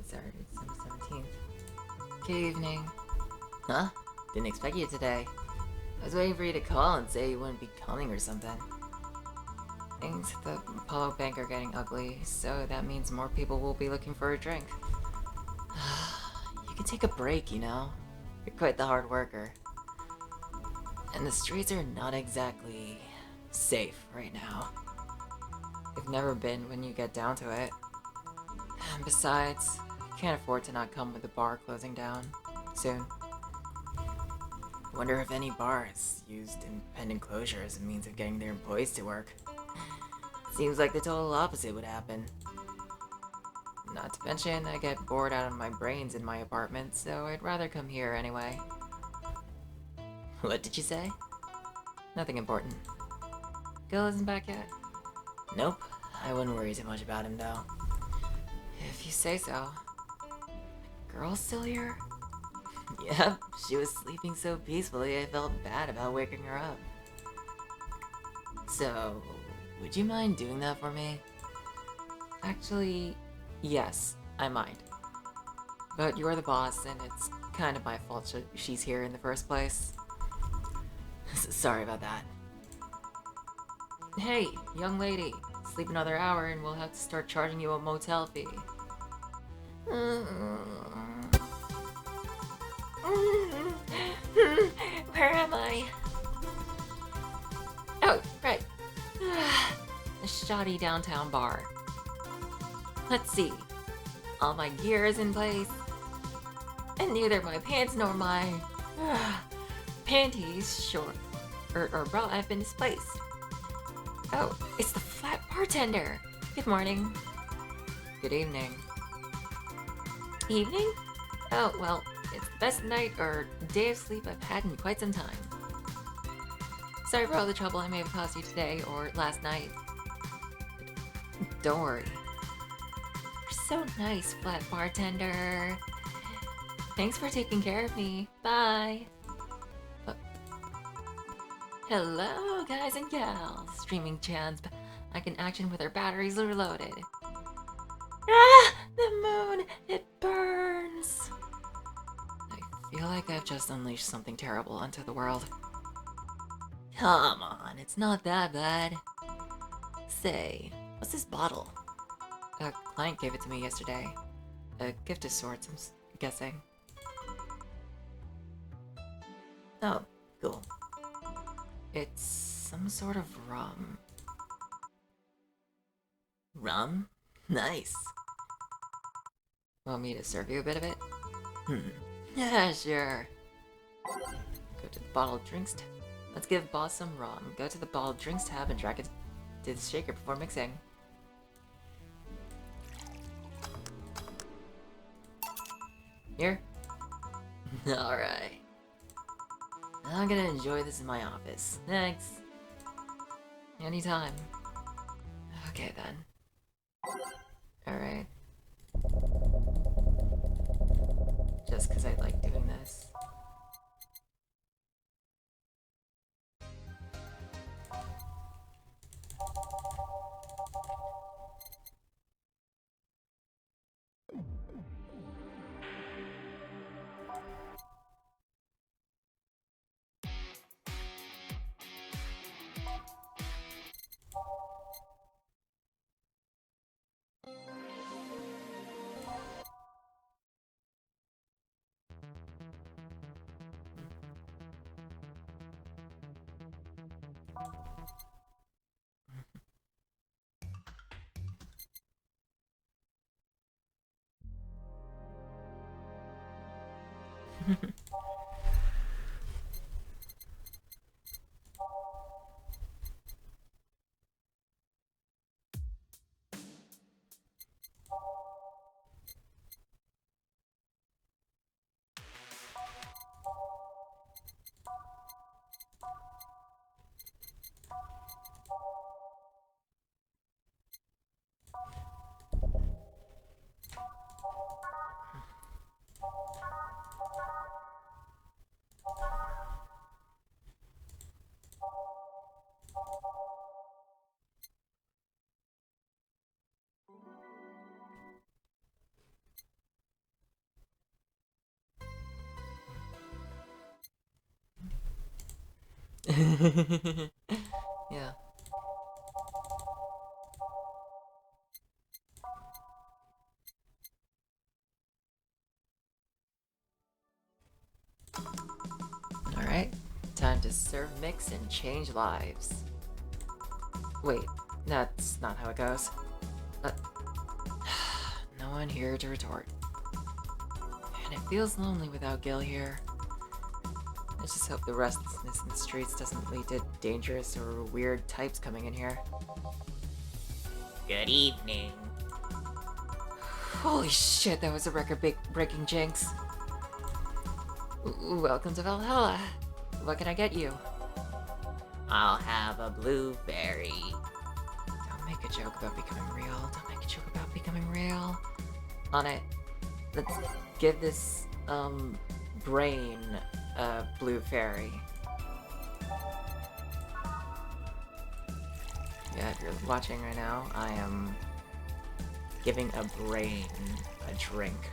Saturday, December 17th. Good evening. Huh? Didn't expect you today. I was waiting for you to call and say you wouldn't be coming or something. Things at the Apollo Bank are getting ugly, so that means more people will be looking for a drink. You can take a break, you know? You're quite the hard worker. And the streets are not exactly safe right now. They've never been when you get down to it. And besides, you can't afford to not come with the bar closing down soon. Wonder if any bars used impending closure as a means of getting their employees to work. Seems like the total opposite would happen. Not to mention, I get bored out of my brains in my apartment, so I'd rather come here anyway. What did you say? Nothing important. Gil isn't back yet? Nope. I wouldn't worry too much about him, though. If you say so. Girl's still here? Yep, she was sleeping so peacefully I felt bad about waking her up. So, would you mind doing that for me? Actually, yes, I mind. But you're the boss, and it's kind of my fault she's here in the first place. Sorry about that. Hey, young lady, sleep another hour and we'll have to start charging you a motel fee. Where am I? Oh, right. A shoddy downtown bar. Let's see. All my gear is in place. And neither my pants nor my panties, short, or bra have been displaced. Oh, it's the flat bartender. Good morning. Good evening. Evening? Oh, well, it's the best night or day of sleep I've had in quite some time. Sorry for all the trouble I may have caused you today or last night. Don't worry. You're so nice, flat bartender. Thanks for taking care of me. Bye. Hello, guys and gals. Streaming Chan's back in action with her batteries reloaded. Ah! The moon! It burns! I feel like I've just unleashed something terrible onto the world. Come on, it's not that bad. Say, what's this bottle? A client gave it to me yesterday. A gift of sorts, I'm guessing. Oh, cool. It's some sort of rum. Rum? Nice. Want me to serve you a bit of it? Yeah, sure. Go to the bottled drinks tab. Let's give boss some rum. Go to the bottled drinks tab and drag it to the shaker before mixing. Here? Alright. I'm gonna enjoy this in my office. Thanks. Anytime. Okay then. Alright. Just because I like doing this. Yeah. Alright. Time to serve mix and change lives. Wait, that's not how it goes. Uh, no one here to retort. And it feels lonely without Gil here. I just hope the restlessness in the streets doesn't lead to dangerous or weird types coming in here. Good evening. Holy shit, that was a record-breaking jinx. Welcome to Valhalla. What can I get you? I'll have a blueberry. Don't make a joke about becoming real. Don't make a joke about becoming real. On it. Let's give this, brain a blue fairy. Yeah, if you're watching right now, I am giving a brain a drink.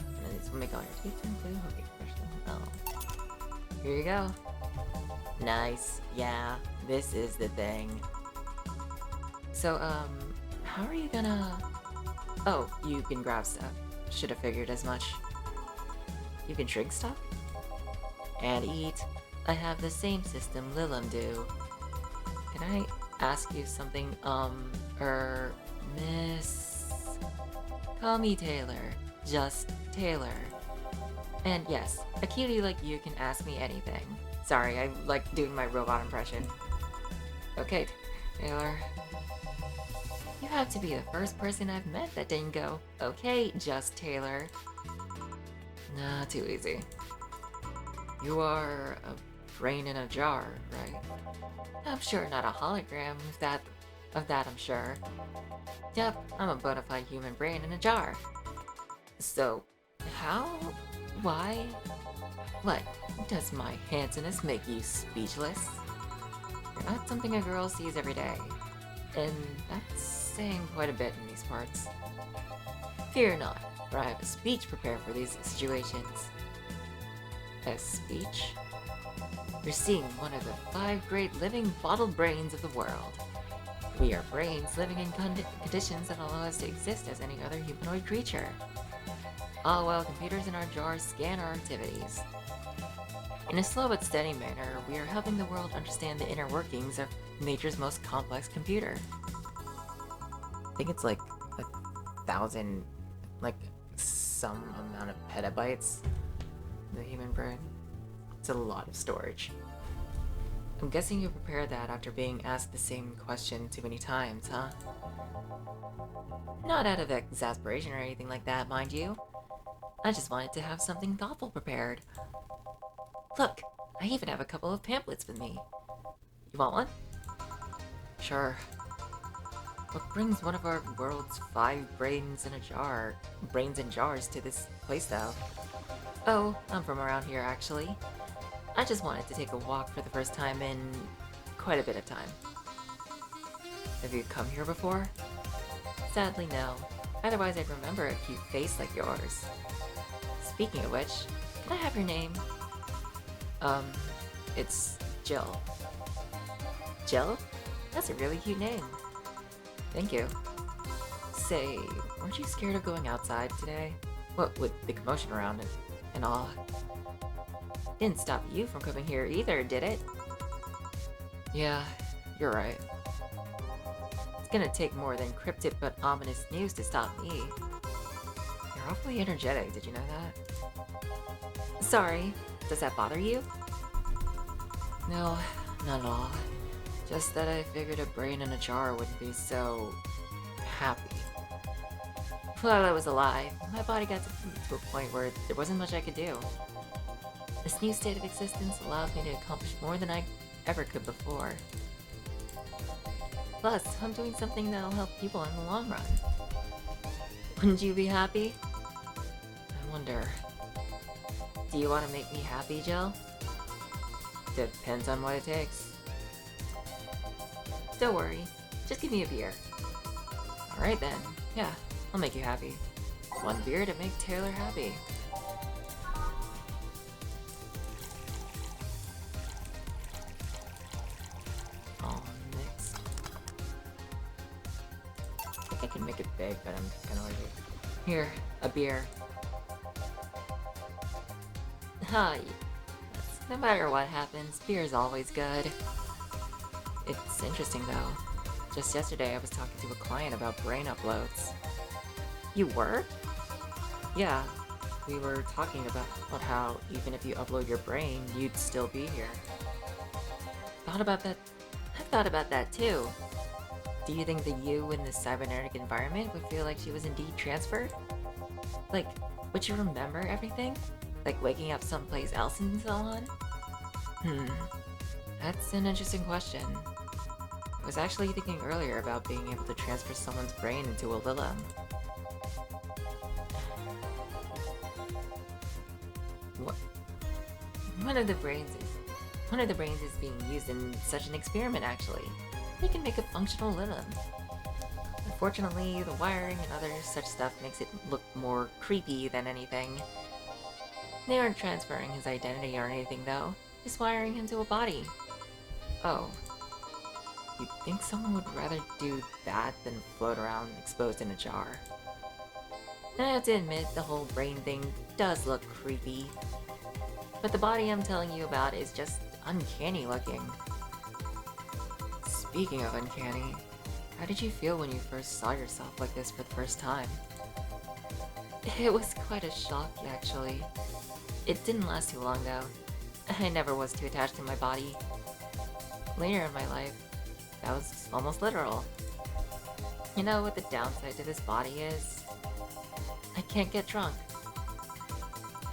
And these will make all your teeth turn blue. Okay, oh. Here you go. Nice. Yeah, this is the thing. So, how are you gonna... Oh, you can grab stuff. Should have figured as much. You can shrink stuff? And eat. I have the same system Lilim do. Can I ask you something, Miss... Call me Taylor. Just Taylor. And yes, a cutie like you can ask me anything. Sorry, I like doing my robot impression. Okay, Taylor. You have to be the first person I've met that didn't go, okay, just Taylor. Nah, too easy. You are a brain in a jar, right? I'm sure not a hologram of that I'm sure. Yep, I'm a bona fide human brain in a jar. So, how? Why? What? Does my handsomeness make you speechless? You're not something a girl sees every day. And that's saying quite a bit in these parts. Fear not, for I have a speech prepared for these situations. A speech? You're seeing one of the 5 great living bottled brains of the world. We are brains living in conditions that allow us to exist as any other humanoid creature. All while computers in our jars scan our activities. In a slow but steady manner, we are helping the world understand the inner workings of nature's most complex computer. I think it's like 1,000, like some amount of petabytes, the human brain. It's a lot of storage. I'm guessing you prepared that after being asked the same question too many times, huh? Not out of exasperation or anything like that, mind you. I just wanted to have something thoughtful prepared. Look, I even have a couple of pamphlets with me. You want one? Sure. What brings one of our world's 5 brains in jars to this place though? Oh, I'm from around here actually. I just wanted to take a walk for the first time in quite a bit of time. Have you come here before? Sadly no. Otherwise I'd remember a cute face like yours. Speaking of which, can I have your name? It's Jill. Jill? That's a really cute name. Thank you. Say, weren't you scared of going outside today? What with the commotion around it and all? Didn't stop you from coming here either, did it? Yeah, you're right. It's gonna take more than cryptic but ominous news to stop me. You're awfully energetic, did you know that? Sorry, does that bother you? No, not at all. Just that I figured a brain in a jar wouldn't be so... happy. Well, that was a lie. My body got to a point where there wasn't much I could do. This new state of existence allows me to accomplish more than I ever could before. Plus, I'm doing something that'll help people in the long run. Wouldn't you be happy? I wonder... Do you want to make me happy, Jill? Depends on what it takes. Don't worry, just give me a beer. Alright then, yeah, I'll make you happy. 1 beer to make Taylor happy. big, but I'm kind of like, here, a beer. Huh, yes. No matter what happens, beer's always good. It's interesting though. Just yesterday I was talking to a client about brain uploads. You were? Yeah, we were talking about how even if you upload your brain, you'd still be here. Thought about that. I thought about that too. Do you think that you in this cybernetic environment would feel like she was indeed transferred? Like, would you remember everything? Like waking up someplace else and so on? That's an interesting question. I was actually thinking earlier about being able to transfer someone's brain into a Lilum. What? One of the brains is being used in such an experiment actually. You can make a functional Lilum. Unfortunately, the wiring and other such stuff makes it look more creepy than anything. They aren't transferring his identity or anything though, just wiring him to a body. Oh. You'd think someone would rather do that than float around exposed in a jar. I have to admit, the whole brain thing does look creepy. But the body I'm telling you about is just uncanny looking. Speaking of uncanny, how did you feel when you first saw yourself like this for the first time? It was quite a shock, actually. It didn't last too long, though. I never was too attached to my body. Later in my life, that was almost literal. You know what the downside to this body is? I can't get drunk.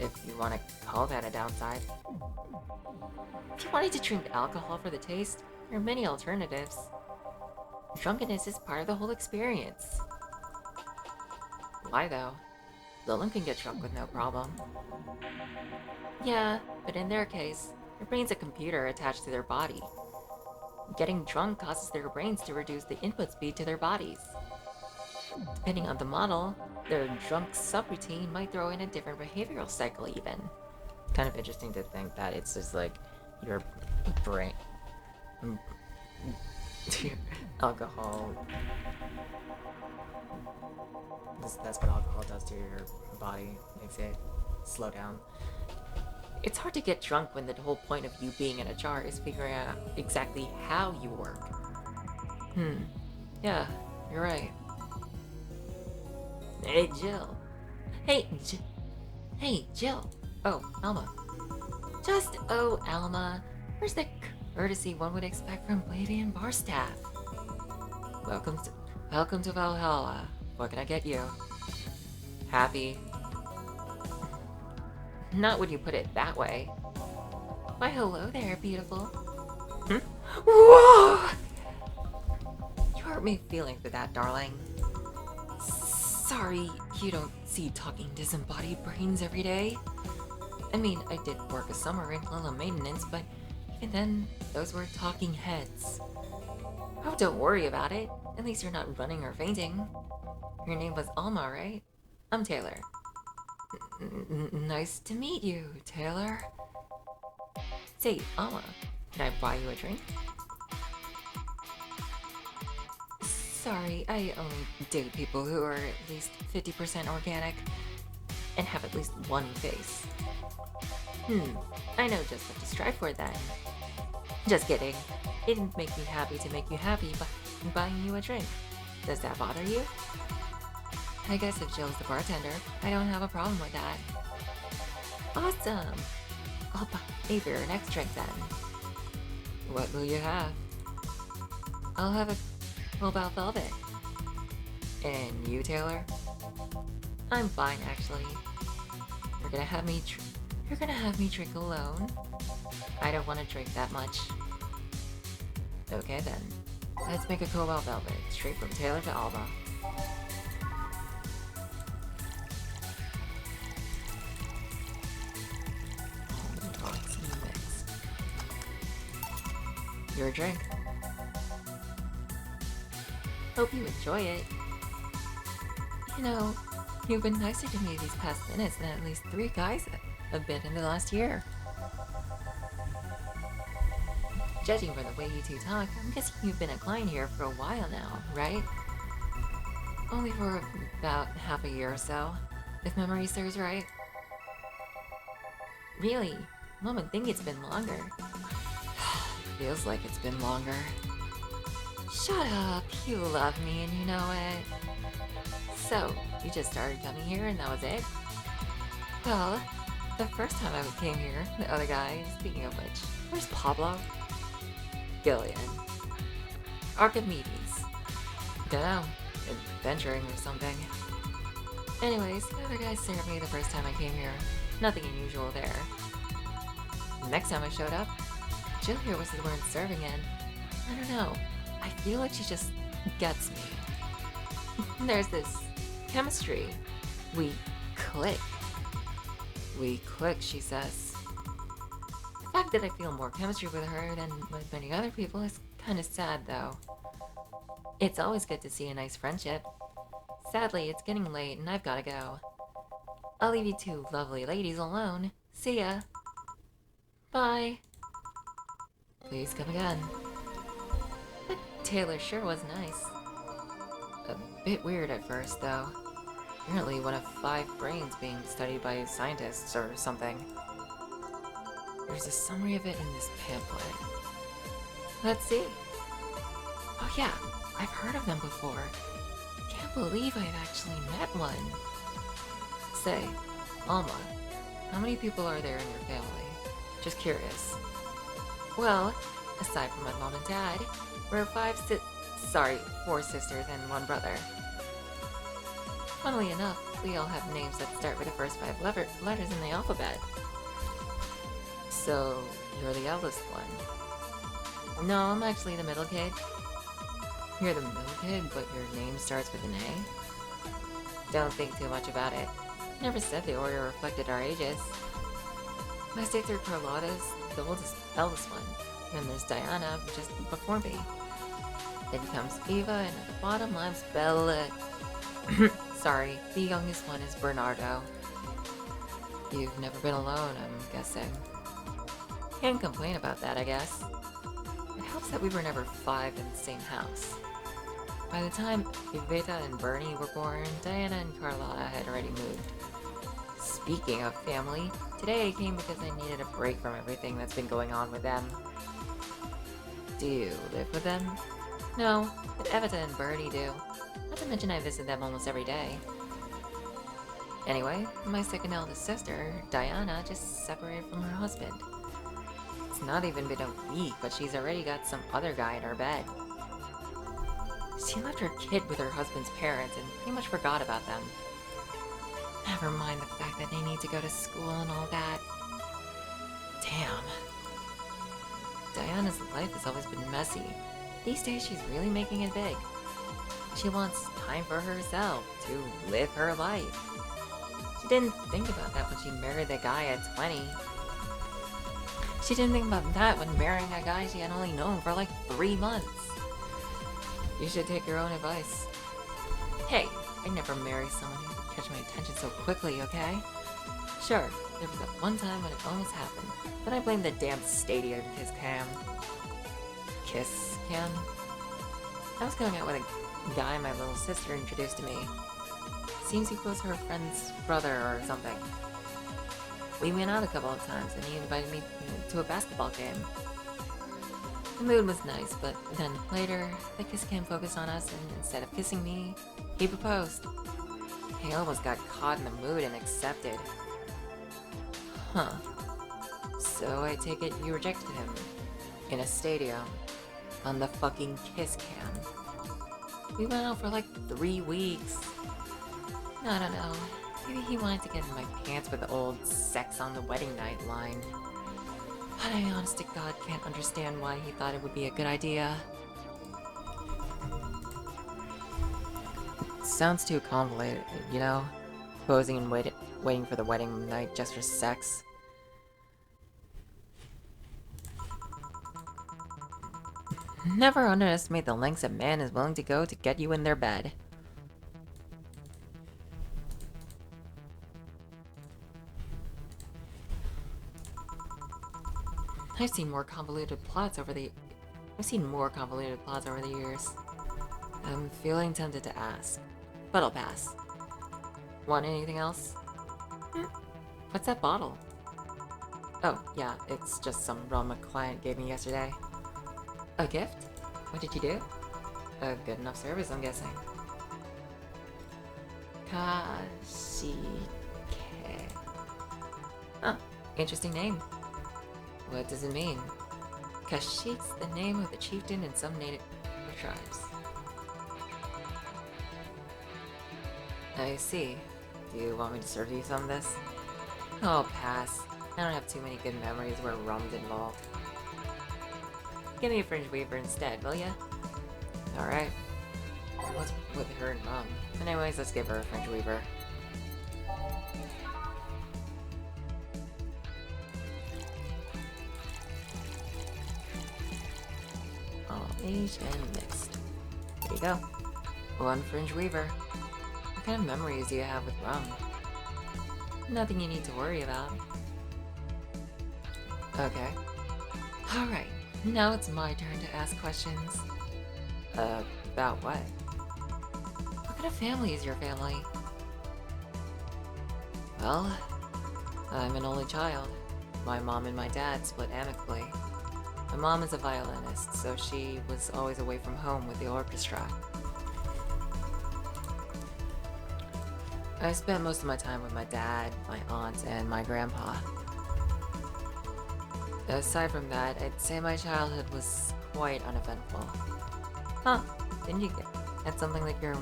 If you want to call that a downside. If you wanted to drink alcohol for the taste, there are many alternatives. Drunkenness is part of the whole experience. Why though? Lilum can get drunk with no problem. Yeah, but in their case, their brain's a computer attached to their body. Getting drunk causes their brains to reduce the input speed to their bodies. Depending on the model, their drunk subroutine might throw in a different behavioral cycle even. Kind of interesting to think that it's just like your brain... alcohol... That's what alcohol does to your body, makes it slow down. It's hard to get drunk when the whole point of you being in a jar is figuring out exactly how you work. Yeah, you're right. Hey, Jill. Hey, Jill. Oh, Alma. Just, oh, Alma. Where's the courtesy one would expect from lady and bar staff? Welcome to Valhalla. What can I get you? Happy? Not when you put it that way. Why, hello there, beautiful. Whoa! You hurt my feelings with that, darling. Sorry, you don't see talking disembodied brains every day. I mean, I did work a summer in Lilum maintenance, but even then, those were talking heads. Oh, don't worry about it. At least you're not running or fainting. Your name was Alma, right? I'm Taylor. Nice to meet you, Taylor. Say, Alma, can I buy you a drink? Sorry, I only date people who are at least 50% organic and have at least one face. I know just what to strive for then. Just kidding. It didn't make me happy to make you happy by buying you a drink. Does that bother you? I guess if Jill's the bartender, I don't have a problem with that. Awesome! I'll buy for your next drink then. What will you have? I'll have a Mobile Velvet. And you, Taylor? I'm fine, actually. You're gonna have me drink alone? I don't want to drink that much. Okay then. Let's make a Cobalt Velvet, straight from Taylor to Alma. Your drink. Hope you enjoy it. You know, you've been nicer to me these past minutes than at least 3 guys have been in the last year. Judging from the way you two talk, I'm guessing you've been a client here for a while now, right? Only for about half a year or so, if memory serves right. Really? One would think it's been longer. Feels like it's been longer. Shut up, you love me and you know it. So, you just started coming here and that was it? Well, the first time I came here, the other guy, speaking of which, where's Pablo? Gillian. Archimedes. Dunno, adventuring or something. Anyways, the other guy served me the first time I came here. Nothing unusual there. Next time I showed up, Jill here was the one serving in. I don't know, I feel like she just gets me. There's this chemistry. We click. We click, she says. The fact that I feel more chemistry with her than with many other people is kind of sad, though. It's always good to see a nice friendship. Sadly, it's getting late and I've gotta go. I'll leave you two lovely ladies alone. See ya. Bye. Please come again. That tailor sure was nice. A bit weird at first, though. Apparently one of 5 brains being studied by scientists or something. There's a summary of it in this pamphlet. Let's see. Oh yeah, I've heard of them before. Can't believe I've actually met one. Say, Alma, how many people are there in your family? Just curious. Well, aside from my mom and dad, we're 4 sisters and 1 brother. Funnily enough, we all have names that start with the first 5 letters in the alphabet. So, you're the eldest one. No, I'm actually the middle kid. You're the middle kid, but your name starts with an A? Don't think too much about it. Never said the order reflected our ages. My states are Carlotta's the eldest one. Then there's Diana, just before me. Then comes Eva, and at the bottom I'm Bella. Sorry, the youngest one is Bernardo. You've never been alone, I'm guessing. Can't complain about that, I guess. It helps that we were never 5 in the same house. By the time Iveta and Bernie were born, Diana and Carlotta had already moved. Speaking of family, today I came because I needed a break from everything that's been going on with them. Do you live with them? No, but Evita and Bernie do. Not to mention I visit them almost every day. Anyway, my second eldest sister, Diana, just separated from her husband. It's not even been a week, but she's already got some other guy in her bed. She left her kid with her husband's parents and pretty much forgot about them. Never mind the fact that they need to go to school and all that. Damn. Diana's life has always been messy. These days she's really making it big. She wants time for herself, to live her life. She didn't think about that when she married the guy at 20. She didn't think about that when marrying a guy she had only known for like 3 months. You should take your own advice. Hey, I'd never marry someone who would catch my attention so quickly, okay? Sure, there was that one time when it almost happened, but I blame the damn stadium kiss cam. Kiss cam? I was going out with a guy my little sister introduced to me. Seems he was her friend's brother or something. We went out a couple of times and he invited me to a basketball game. The mood was nice, but then later, the kiss cam focused on us and instead of kissing me, he proposed. I almost got caught in the mood and accepted. Huh. So I take it you rejected him. In a stadium. On the fucking kiss cam. We went out for like 3 weeks. I don't know. Maybe he wanted to get in my pants with the old sex on the wedding night line. But I honest to God can't understand why he thought it would be a good idea. Sounds too convoluted, you know? Posing and waiting for the wedding night just for sex. Never underestimate the lengths a man is willing to go to get you in their bed. I've seen more convoluted plots over the years. I'm feeling tempted to ask. but I'll pass. Want anything else? What's that bottle? Oh, yeah, it's just some rum a client gave me yesterday. A gift? What did you do? A good enough service, I'm guessing. Kashike. Huh, interesting name. What does it mean? Kashike's the name of the chieftain in some native tribes. I see. Do you want me to serve you some of this? Oh, pass. I don't have too many good memories where rum's involved. Give me a fringe weaver instead, will ya? Alright. What's with her and rum? Anyways, let's give her a fringe weaver. All aged and mixed. Here you go. One fringe weaver. What kind of memories do you have with rum? Nothing you need to worry about. Okay. Alright, now it's my turn to ask questions. About what? What kind of family is your family? Well, I'm an only child. My mom and my dad split amicably. My mom is a violinist, so she was always away from home with the orchestra. I spent most of my time with my dad, my aunt, and my grandpa. Aside from that, I'd say my childhood was quite uneventful. Huh, didn't you get something like your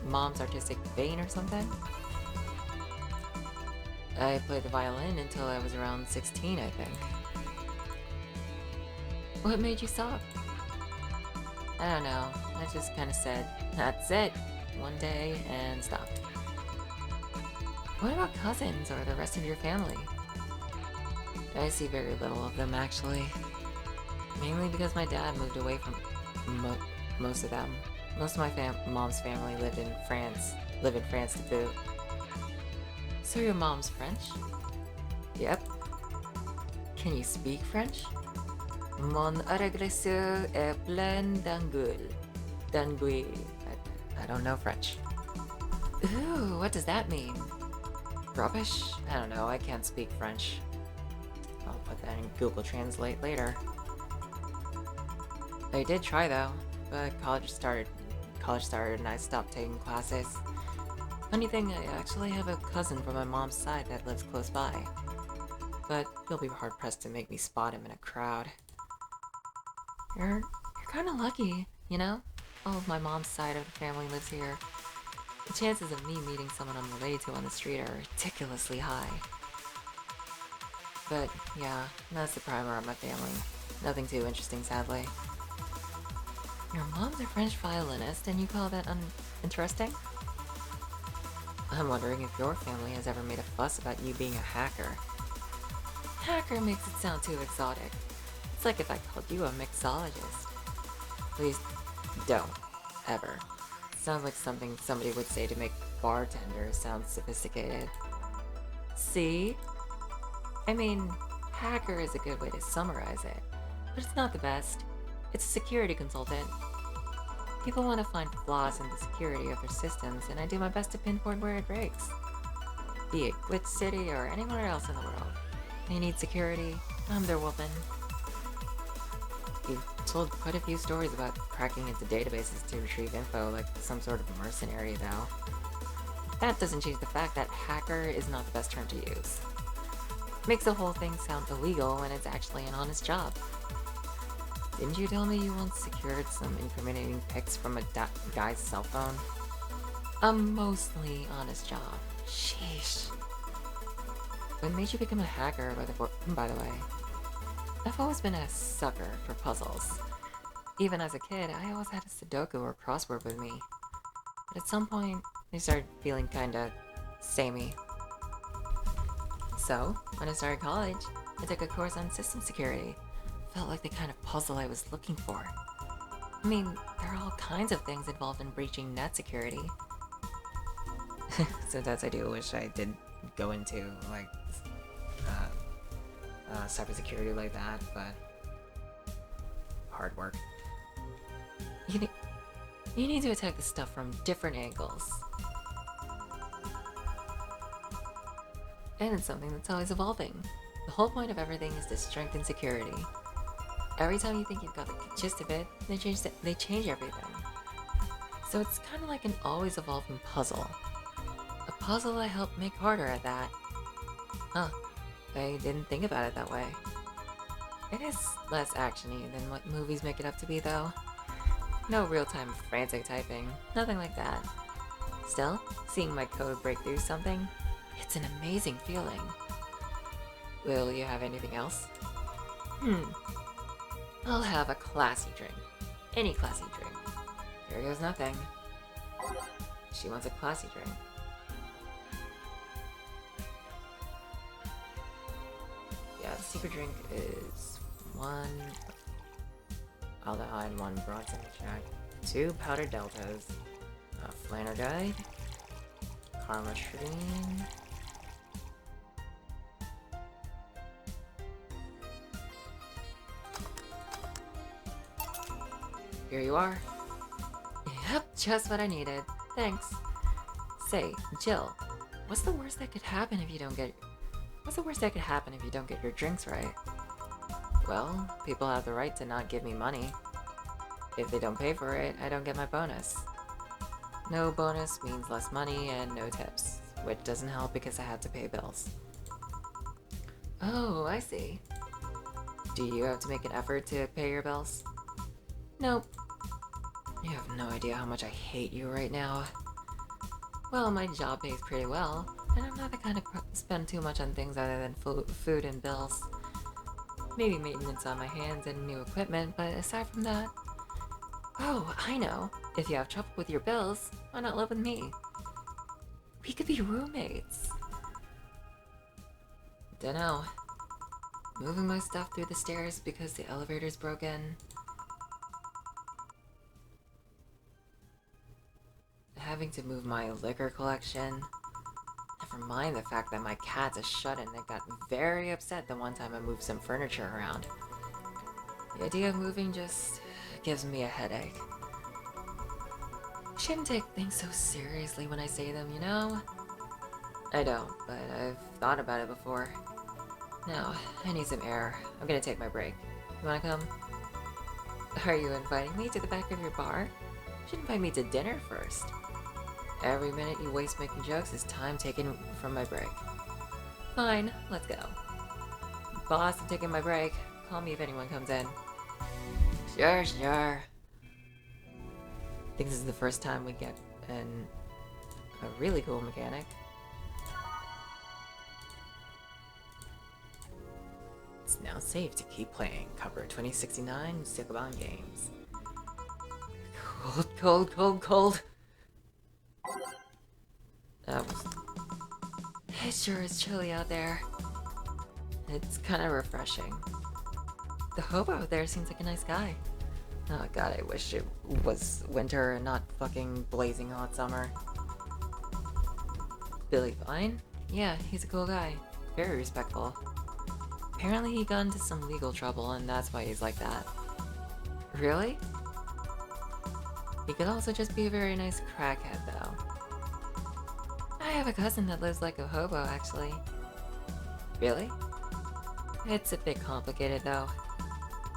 mom's artistic vein or something? I played the violin until I was around 16, I think. What made you stop? I don't know, I just kinda said, that's it, one day, and stopped. What about cousins or the rest of your family? I see very little of them, actually. Mainly because my dad moved away from most of them. Most of my mom's family lived in France to boot. So your mom's French? Yep. Can you speak French? Mon agresseur est plein d'anguille. I don't know French. Ooh, what does that mean? Rubbish? I don't know, I can't speak French. I'll put that in Google Translate later. I did try though, but college started and I stopped taking classes. Funny thing, I actually have a cousin from my mom's side that lives close by. But you'll be hard pressed to make me spot him in a crowd. You're kinda lucky, you know? All of my mom's side of the family lives here. The chances of me meeting someone I'm related to on the street are ridiculously high. But yeah, that's the primer of my family. Nothing too interesting, sadly. Your mom's a French violinist, and you call that uninteresting? I'm wondering if your family has ever made a fuss about you being a hacker. Hacker makes it sound too exotic. It's like if I called you a mixologist. Please don't. Ever. Sounds like something somebody would say to make bartenders sound sophisticated. See? I mean, hacker is a good way to summarize it, but it's not the best. It's a security consultant. People want to find flaws in the security of their systems, and I do my best to pinpoint where it breaks. Be it Glitch City or anywhere else in the world. They need security, I'm their woman. You've told quite a few stories about cracking into databases to retrieve info like some sort of mercenary, though. That doesn't change the fact that hacker is not the best term to use. Makes the whole thing sound illegal when it's actually an honest job. Didn't you tell me you once secured some incriminating pics from a guy's cell phone? A mostly honest job. Sheesh. What made you become a hacker, by the way? I've always been a sucker for puzzles. Even as a kid, I always had a Sudoku or crossword with me. But at some point, they started feeling kinda samey. So, when I started college, I took a course on system security. Felt like the kind of puzzle I was looking for. I mean, there are all kinds of things involved in breaching net security. Sometimes I do wish I did go into, like, cybersecurity like that, but hard work. You need to attack the stuff from different angles. And it's something that's always evolving. The whole point of everything is to strengthen security. Every time you think you've got the gist of it, they change everything. So it's kind of like an always evolving puzzle. A puzzle I help make harder at that. Huh, I didn't think about it that way. It is less actiony than what movies make it up to be, though. No real-time frantic typing, nothing like that. Still, seeing my code break through something, it's an amazing feeling. Will you have anything else? I'll have a classy drink. Any classy drink. Here goes nothing. She wants a classy drink. Yeah, the secret drink is 1 aldehyde, 1 bronze extract, 2 powdered deltas, a flanerdite, carmotrine, here you are. Yep, just what I needed. Thanks. Say, Jill, what's the worst that could happen if you don't get your drinks right? Well, people have the right to not give me money. If they don't pay for it, I don't get my bonus. No bonus means less money and no tips, which doesn't help because I have to pay bills. Oh, I see. Do you have to make an effort to pay your bills? Nope. You have no idea how much I hate you right now. Well, my job pays pretty well, and I'm not the kind of to spend too much on things other than food and bills. Maybe maintenance on my hands and new equipment, but aside from that... Oh, I know. If you have trouble with your bills, why not live with me? We could be roommates. Dunno. Moving my stuff through the stairs because the elevator's broken. Having to move my liquor collection. Never mind the fact that my cat's a shut-in and got very upset the one time I moved some furniture around. The idea of moving just gives me a headache. Shouldn't take things so seriously when I say them, you know? I don't, but I've thought about it before. Now, I need some air. I'm gonna take my break. You wanna come? Are you inviting me to the back of your bar? You should invite me to dinner first. Every minute you waste making jokes is time taken from my break. Fine, let's go. Boss, I'm taking my break. Call me if anyone comes in. Sure, sure. I think this is the first time we get a really cool mechanic. It's now safe to keep playing. Cover 2069 Sicabon Games. Cold, cold, cold, cold. It sure is chilly out there. It's kind of refreshing. The hobo out there seems like a nice guy. Oh god, I wish it was winter and not fucking blazing hot summer. Billy Vine? Yeah, he's a cool guy. Very respectful. Apparently he got into some legal trouble and that's why he's like that. Really? He could also just be a very nice crackhead though. I have a cousin that lives like a hobo actually. Really? It's a bit complicated though.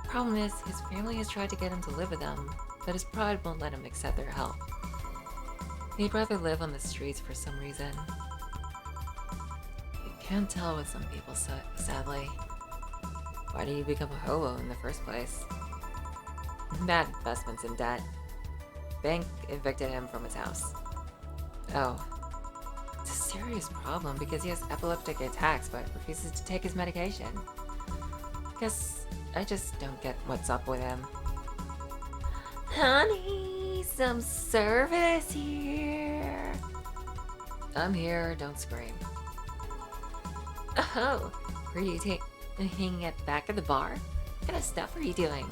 Problem is, his family has tried to get him to live with them, but his pride won't let him accept their help. He'd rather live on the streets for some reason. You can't tell with some people, sadly. Why did he become a hobo in the first place? Bad investments in debt. Bank evicted him from his house. Oh. It's a serious problem because he has epileptic attacks but refuses to take his medication. Guess I just don't get what's up with him. Honey, some service here. I'm here, don't scream. Oh, were you hanging at the back of the bar? What kind of stuff are you doing?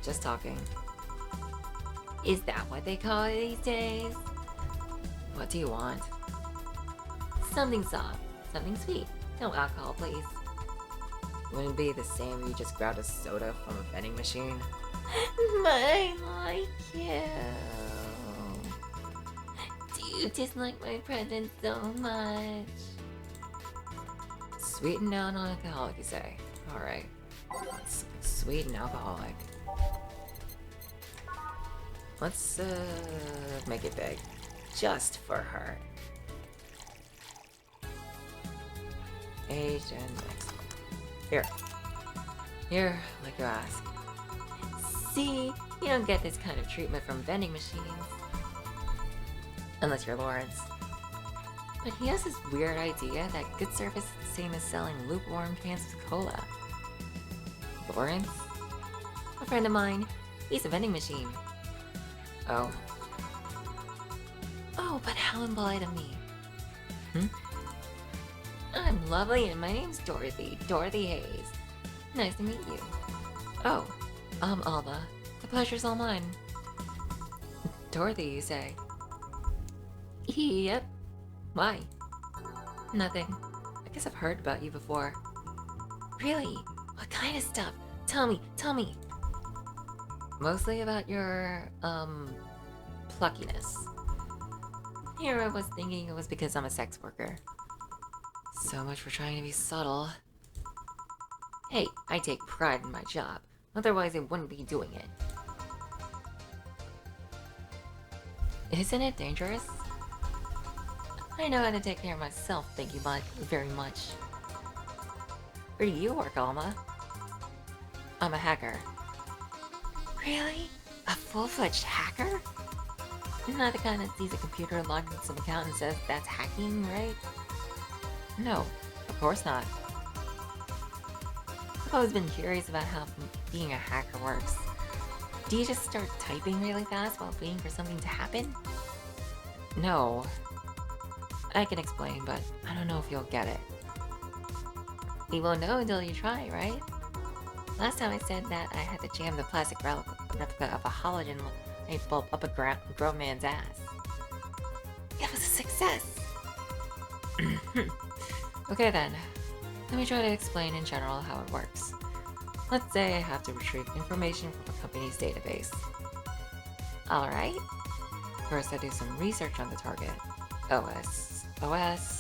Just talking. Is that what they call it these days? What do you want? Something soft, something sweet. No alcohol, please. Wouldn't it be the same if you just grabbed a soda from a vending machine? But I like you. Do you dislike my presence so much? Sweet and non-alcoholic, you say? Alright. Sweet and alcoholic. Let's, make it big. Just for her. Aged and next. Here. Here, like you ask. See, you don't get this kind of treatment from vending machines. Unless you're Lawrence. But he has this weird idea that good service is the same as selling lukewarm cans of cola. Lawrence? A friend of mine, he's a vending machine. Oh. Oh, but how impolite of me. Hmm? I'm lovely and my name's Dorothy. Dorothy Hayes. Nice to meet you. Oh. Alma. The pleasure's all mine. Dorothy, you say? Yep. Why? Nothing. I guess I've heard about you before. Really? What kind of stuff? Tell me. Mostly about your, pluckiness. Here I was thinking it was Because I'm a sex worker. So much for trying to be subtle. hey, I take pride in my job. Otherwise I wouldn't be doing it. Isn't it dangerous? I know how to take care of myself, thank you very much. Where do you work, Alma? I'm a hacker. Really? A full-fledged hacker? Not the kind that sees a computer logged into some account and says that's hacking, right? No, of course not. I've always been curious about how being a hacker works. Do you just start typing really fast while waiting for something to happen? No. I can explain, but I don't know if you'll get it. You won't know until you try, right? Last time I said that I had to jam the plastic replica of a halogen light bulb up a grown man's ass. It was a success! Okay then. Let me try to explain in general how it works. Let's say I have to retrieve information from a company's database. Alright. First I do some research on the target. OS,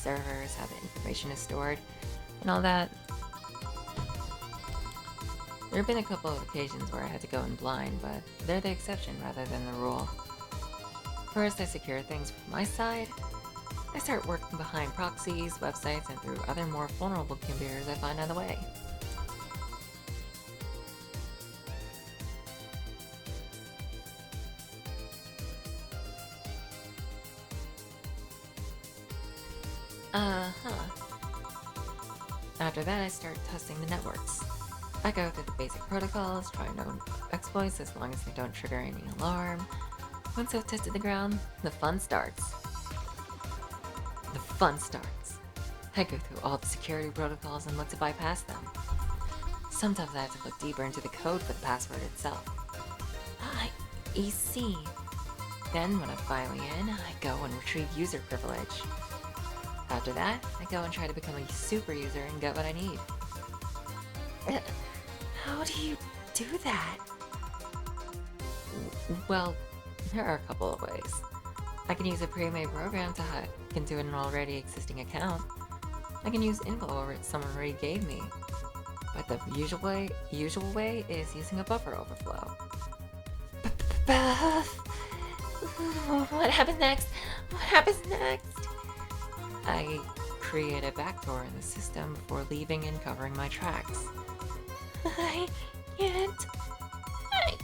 servers, how the information is stored, and all that. There have been a couple of occasions where I had to go in blind, but they're the exception rather than the rule. First, I secure things from my side. I start working behind proxies, websites, and through other more vulnerable computers I find on the way. After that, I start testing the networks. I go through the basic protocols, try known exploits as long as they don't trigger any alarm. Once I've tested the ground, the fun starts. I go through all the security protocols and look to bypass them. Sometimes I have to look deeper into the code for the password itself. I see. Then, when I'm finally in, I go and retrieve user privilege. After that, I go and try to become a super user and get what I need. How do you do that? Well, there are a couple of ways. I can use a pre-made program to hack into an already existing account. I can use info someone already gave me. But the usual way is using a buffer overflow. What happens next? I create a backdoor in the system before leaving and covering my tracks. I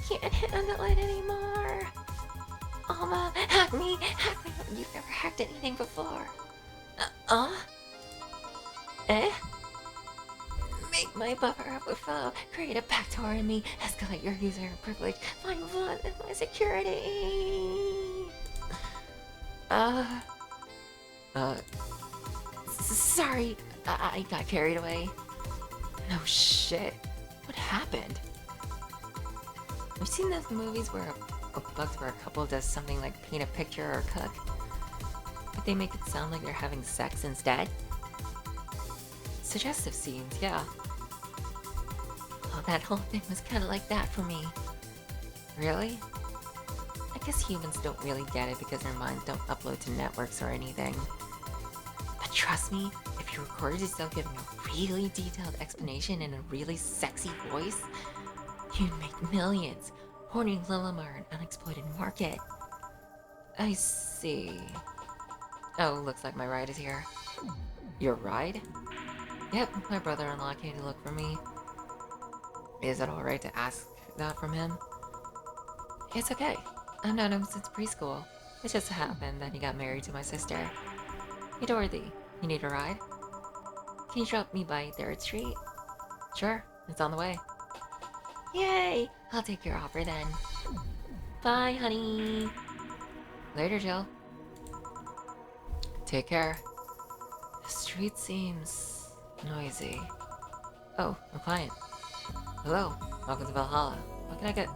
can't handle it anymore. Alma, hack me. You've never hacked anything before. Eh? Make my buffer overflow, create a backdoor in me, escalate your user privilege, find flaws in my security. Sorry, I got carried away. No shit. What happened? I've seen those movies where a couple does something like paint a picture or cook, but they make it sound like they're having sex instead. Suggestive scenes, yeah. Oh, that whole thing was kind of like that for me. Really? I guess humans don't really get it because their minds don't upload to networks or anything. But trust me, if you recorded yourself giving a really detailed explanation in a really sexy voice, you'd make millions, horning Lillimar an unexploited market. I see. Oh, looks like my ride is here. Your ride? Yep, my brother-in-law came to look for me. Is it alright to ask that from him? It's okay. I've known him since preschool. It just happened that he got married to my sister. Hey Dorothy, you need a ride? Can you drop me by 3rd Street? Sure, it's on the way. Yay! I'll take your offer then. Bye, honey. Later, Jill. Take care. The street seems noisy. Oh, a client. Hello, welcome to Valhalla. What can I get?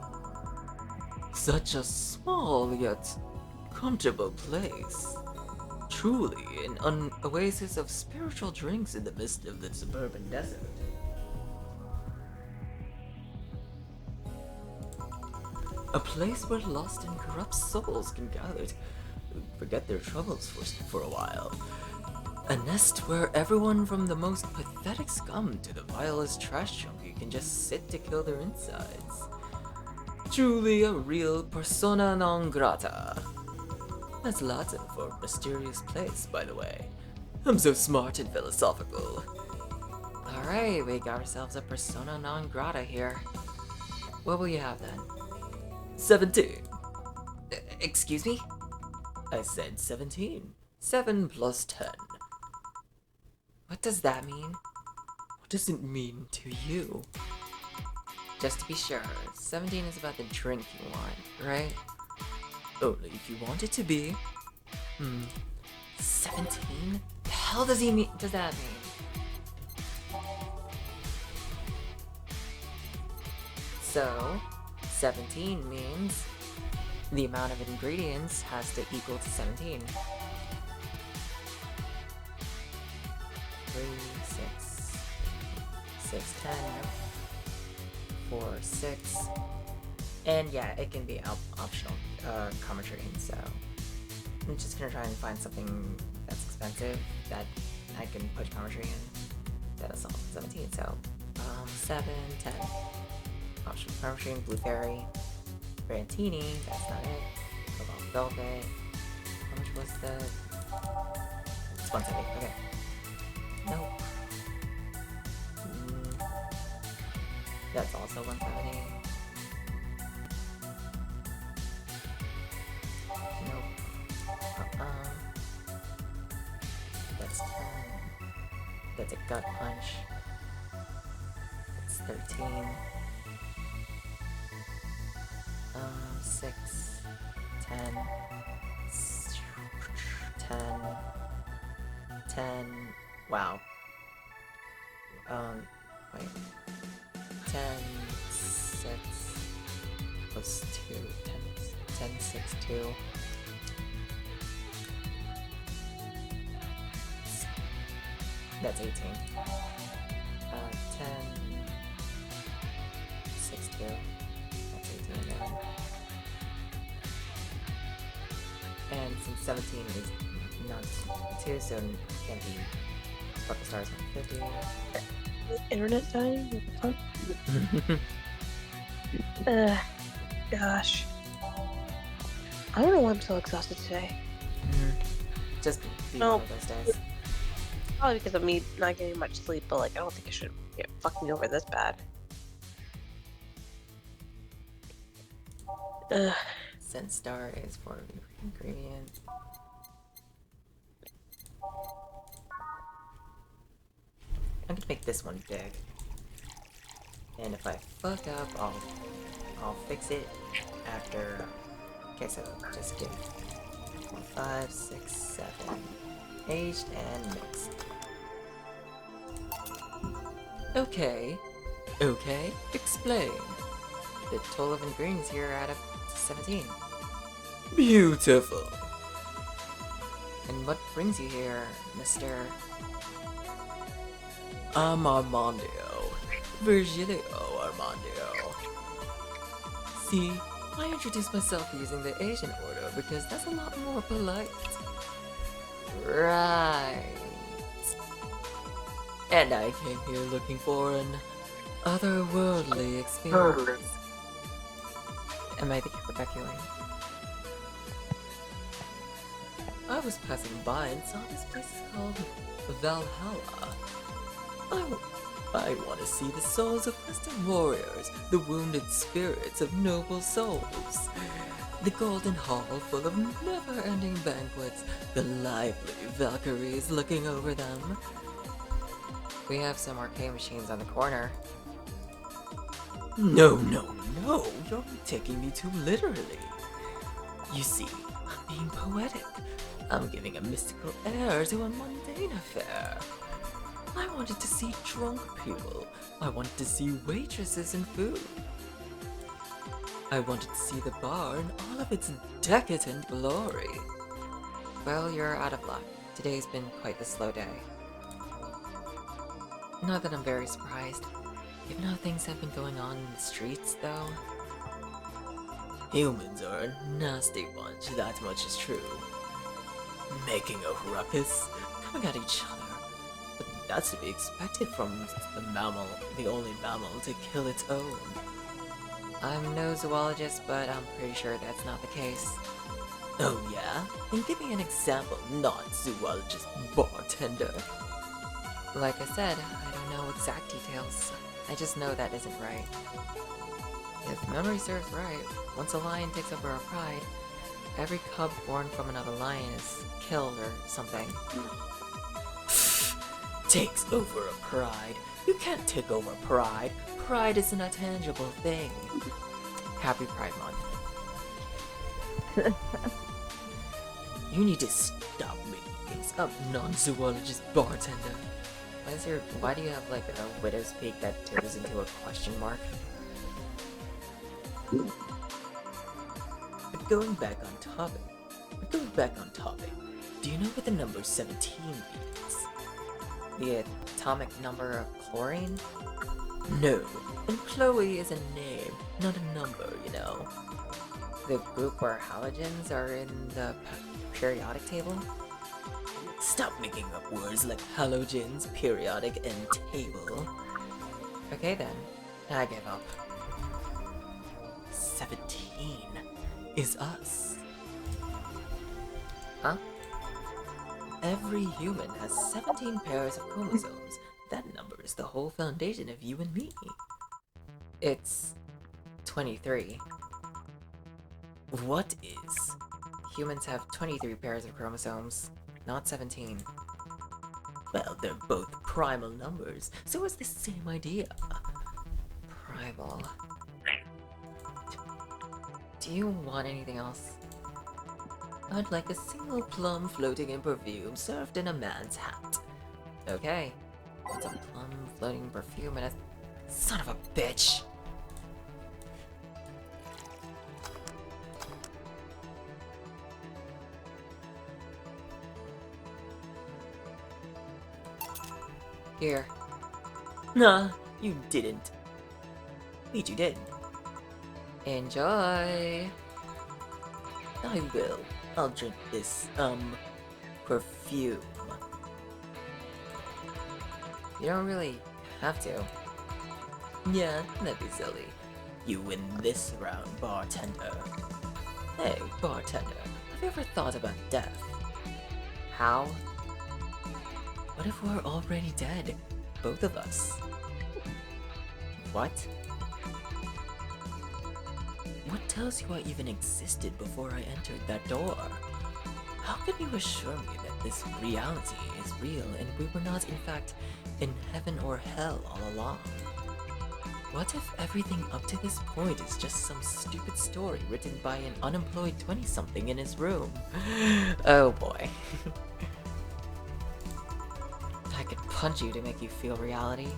Such a small yet comfortable place. Truly an oasis of spiritual drinks in the midst of the suburban desert. A place where lost and corrupt souls can gather to forget their troubles for a while. A nest where everyone from the most pathetic scum to the vilest trash junkie can just sit to kill their insides. Truly a real persona non grata. That's Latin for mysterious place, by the way. I'm so smart and philosophical. Alright, we got ourselves a persona non grata here. What will you have then? 17. Excuse me? I said 17. 7 plus 10. What does that mean? What does it mean to you? Just to be sure, 17 is about the drink you want, right? Only if you want it to be. 17? The hell does that mean? So, 17 means the amount of ingredients has to equal to 17. 3, 6, 6, 10, 4, 6. And yeah, it can be optional commentary, so I'm just gonna try and find something that's expensive that I can put commentary in. That's all 17, so 7, 10. Optional commentary, blueberry, Brantini, that's not it. Cobalt velvet. How much was the? It's 170. Okay. Nope. That's also 170. Nope. That's 10. That's a gut punch. It's 13. 6, 10, 10, 10, wow. Wait. 10, 6, plus 2, 10, 6, 2. That's 18. 10, 6, 2. That's 18 again. And since 17 is not 2, so it can't be Sparkle Stars 150. Internet dying? What the fuck? Gosh. I don't know why I'm so exhausted today. Just be No. one of those days. Probably because of me not getting much sleep, but like I don't think it should fuck me over this bad. Scent Star is for ingredients. I'm gonna make this one big. And if I fuck up, I'll fix it after. Okay, so just give 4, 5, 6, 7. Aged and mixed. Okay. Okay, explain. The total of ingredients here add up to 17. Beautiful. And what brings you here, Mr. I'm Armando. Virgilio Armando. See, I introduced myself using the Asian order because that's a lot more polite. Right. And I came here looking for an otherworldly experience. Am I the evacuating? I was passing by and saw this place is called Valhalla. I want to see the souls of Western warriors, the wounded spirits of noble souls. The golden hall full of never-ending banquets, the lively Valkyries looking over them. We have some arcade machines on the corner. No, you're taking me too literally. You see, I'm being poetic. I'm giving a mystical air to a mundane affair. I wanted to see drunk people. I wanted to see waitresses and food. I wanted to see the bar in all of its decadent glory. Well, you're out of luck. Today's been quite the slow day. Not that I'm very surprised. Given how things have been going on in the streets, though. Humans are a nasty bunch, that much is true. Making a ruckus, coming at each other. But that's to be expected from the mammal, the only mammal to kill its own. I'm no zoologist, but I'm pretty sure that's not the case. Oh yeah? Then give me an example, not zoologist bartender. Like I said, I don't know exact details. I just know that isn't right. If memory serves right, once a lion takes over our pride, every cub born from another lion is killed or something. Takes over a pride? You can't take over pride. Pride isn't a tangible thing. Happy Pride Month. You need to stop making things up, non-zoologist bartender. Why do you have like a widow's peak that turns into a question mark? But going back on topic, do you know what the number 17 means? The atomic number of chlorine? No, and Chloe is a name, not a number, you know. The group where halogens are in the periodic table? Stop making up words like halogens, periodic, and table. Okay then, I give up. 17 is us. Huh? Every human has 17 pairs of chromosomes. That number is the whole foundation of you and me. It's 23. What is? Humans have 23 pairs of chromosomes, not 17. Well, they're both primal numbers, so it's the same idea. Primal. Do you want anything else? I'd like a single plum floating in perfume served in a man's hat. Okay. What's a plum floating perfume in a... Son of a bitch! Here. Nah, you didn't. Wait, you did. Enjoy! I will. I'll drink this, perfume. You don't really have to. Yeah, that'd be silly. You win this round, bartender. Hey, bartender, have you ever thought about death? How? What if we're already dead? Both of us. What? What tells you I even existed before I entered that door? How can you assure me that this reality is real and we were not in fact in heaven or hell all along? What if everything up to this point is just some stupid story written by an unemployed 20-something in his room? Oh boy. I could punch you to make you feel reality.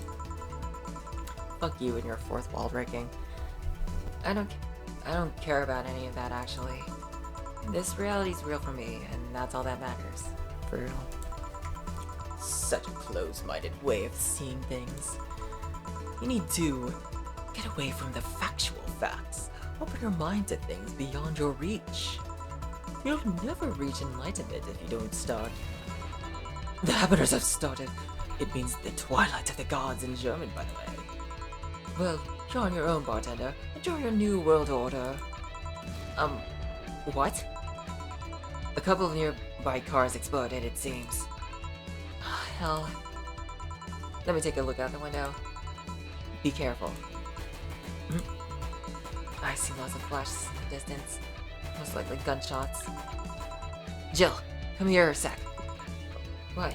Fuck you and your fourth wall breaking. I don't care about any of that, actually. This reality's real for me, and that's all that matters. For real. Such a close-minded way of seeing things. You need to get away from the factual facts. Open your mind to things beyond your reach. You'll never reach enlightenment if you don't start. The Habiters have started. It means the twilight of the gods in German, by the way. Well, you're on your own, bartender. Enjoy your new world order. What? A couple of nearby cars exploded, it seems. Hell. Let me take a look out the window. Be careful. I see lots of flashes in the distance. Most likely gunshots. Jill, come here a sec. What?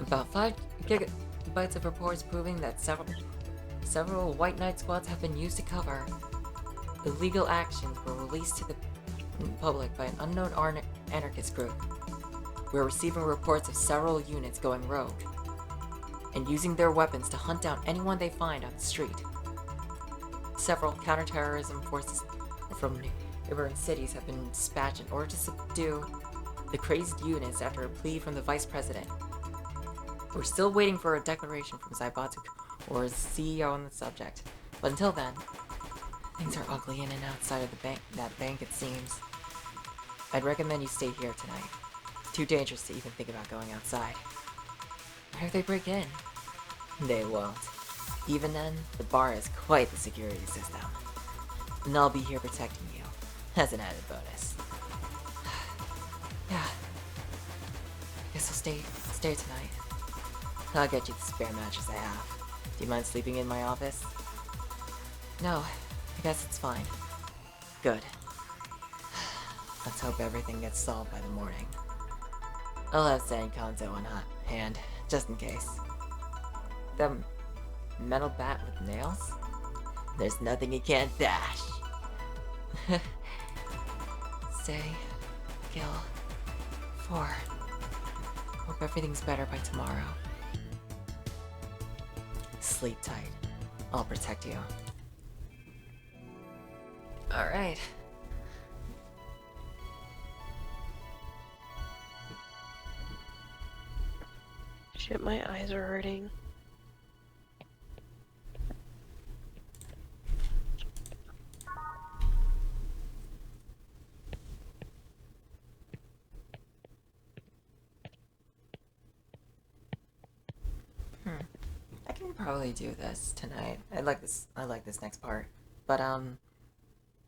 About 5 gigabytes of reports proving that several White Knight squads have been used to cover. Illegal actions were released to the public by an unknown anarchist group. We're receiving reports of several units going rogue and using their weapons to hunt down anyone they find on the street. Several counterterrorism forces from neighboring cities have been dispatched in order to subdue the crazed units after a plea from the Vice President. We're still waiting for a declaration from Zybatu or his CEO on the subject, but until then, things are ugly in and outside of that bank it seems. I'd recommend you stay here tonight. It's too dangerous to even think about going outside. What if they break in? They won't. Even then, the bar is quite the security system. And I'll be here protecting you, as an added bonus. Yeah. Guess I'll stay tonight. I'll get you the spare mattress I have. Do you mind sleeping in my office? No, I guess it's fine. Good. Let's hope everything gets solved by the morning. I'll have San Kanto on hand, just in case. The metal bat with nails? There's nothing he can't dash. Say, Gil, 4. Hope everything's better by tomorrow. Sleep tight. I'll protect you. Alright. Shit, my eyes are hurting. I can probably do this tonight. I like this next part. But are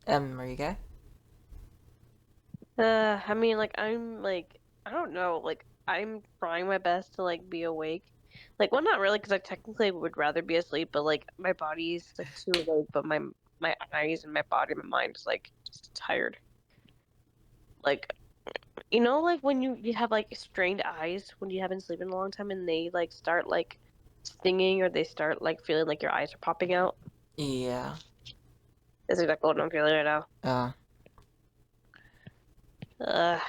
you okay? I mean, like, I'm, like, I don't know, like, I'm trying my best to, like, be awake. Like, well, not really, because I technically would rather be asleep, but, like, my body's, like, too awake, but my eyes and my body, my mind is, like, just tired. Like, you know, like, when you have, like, strained eyes when you haven't slept in a long time and they, like, start, like, stinging or they start, like, feeling like your eyes are popping out? Yeah. That's exactly what I'm feeling right now. Plus,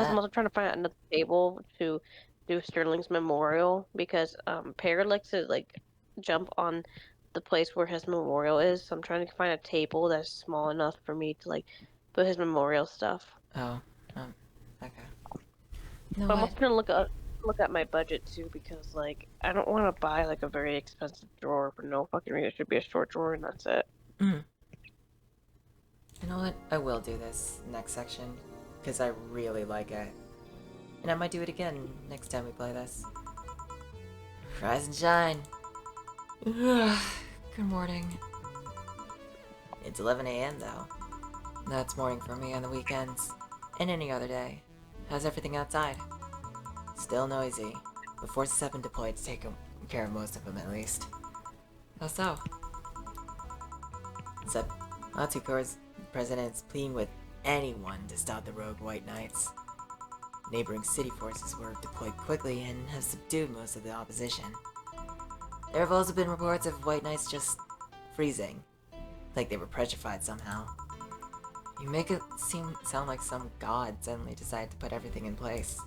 I'm also trying to find another table to do Sterling's memorial because Pear likes to like jump on the place where his memorial is. So I'm trying to find a table that's small enough for me to like put his memorial stuff. Okay. You know But I'm what? also gonna look at my budget too because like I don't want to buy like a very expensive drawer for no fucking reason. It should be a short drawer and that's it. You know what? I will do this next section because I really like it. And I might do it again next time we play this. Rise and shine. Good morning. It's 11 a.m. though. That's morning for me on the weekends. And any other day. How's everything outside? Still noisy. The forces have been deployed to take care of most of them at least. How so? Atsuko's president is pleading with anyone to stop the rogue White Knights. Neighboring city forces were deployed quickly and have subdued most of the opposition. There have also been reports of White Knights just freezing, like they were petrified somehow. You make it sound like some god suddenly decided to put everything in place.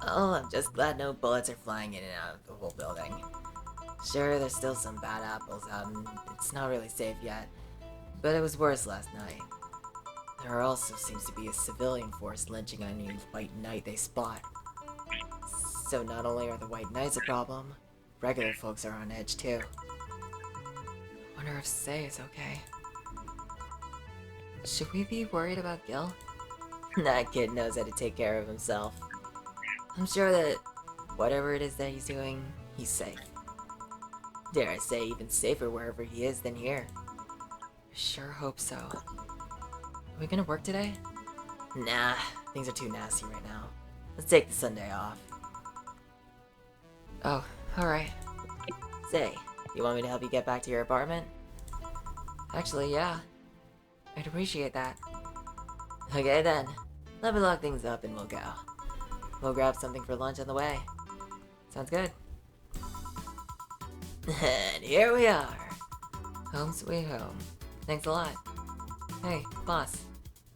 Oh, I'm just glad no bullets are flying in and out of the whole building. Sure, there's still some bad apples out and it's not really safe yet, but it was worse last night. There also seems to be a civilian force lynching any White Knight they spot. So not only are the White Knights a problem, regular folks are on edge too. Wonder if Say is okay. Should we be worried about Gil? That kid knows how to take care of himself. I'm sure that whatever it is that he's doing, he's safe. Dare I say even safer wherever he is than here. Sure hope so. Are we gonna work today? Nah, things are too nasty right now. Let's take the Sunday off. Oh, alright. Say, you want me to help you get back to your apartment? Actually, yeah. I'd appreciate that. Okay then. Let me lock things up and we'll go. We'll grab something for lunch on the way. Sounds good. And here we are. Home sweet home. Thanks a lot. Hey, boss.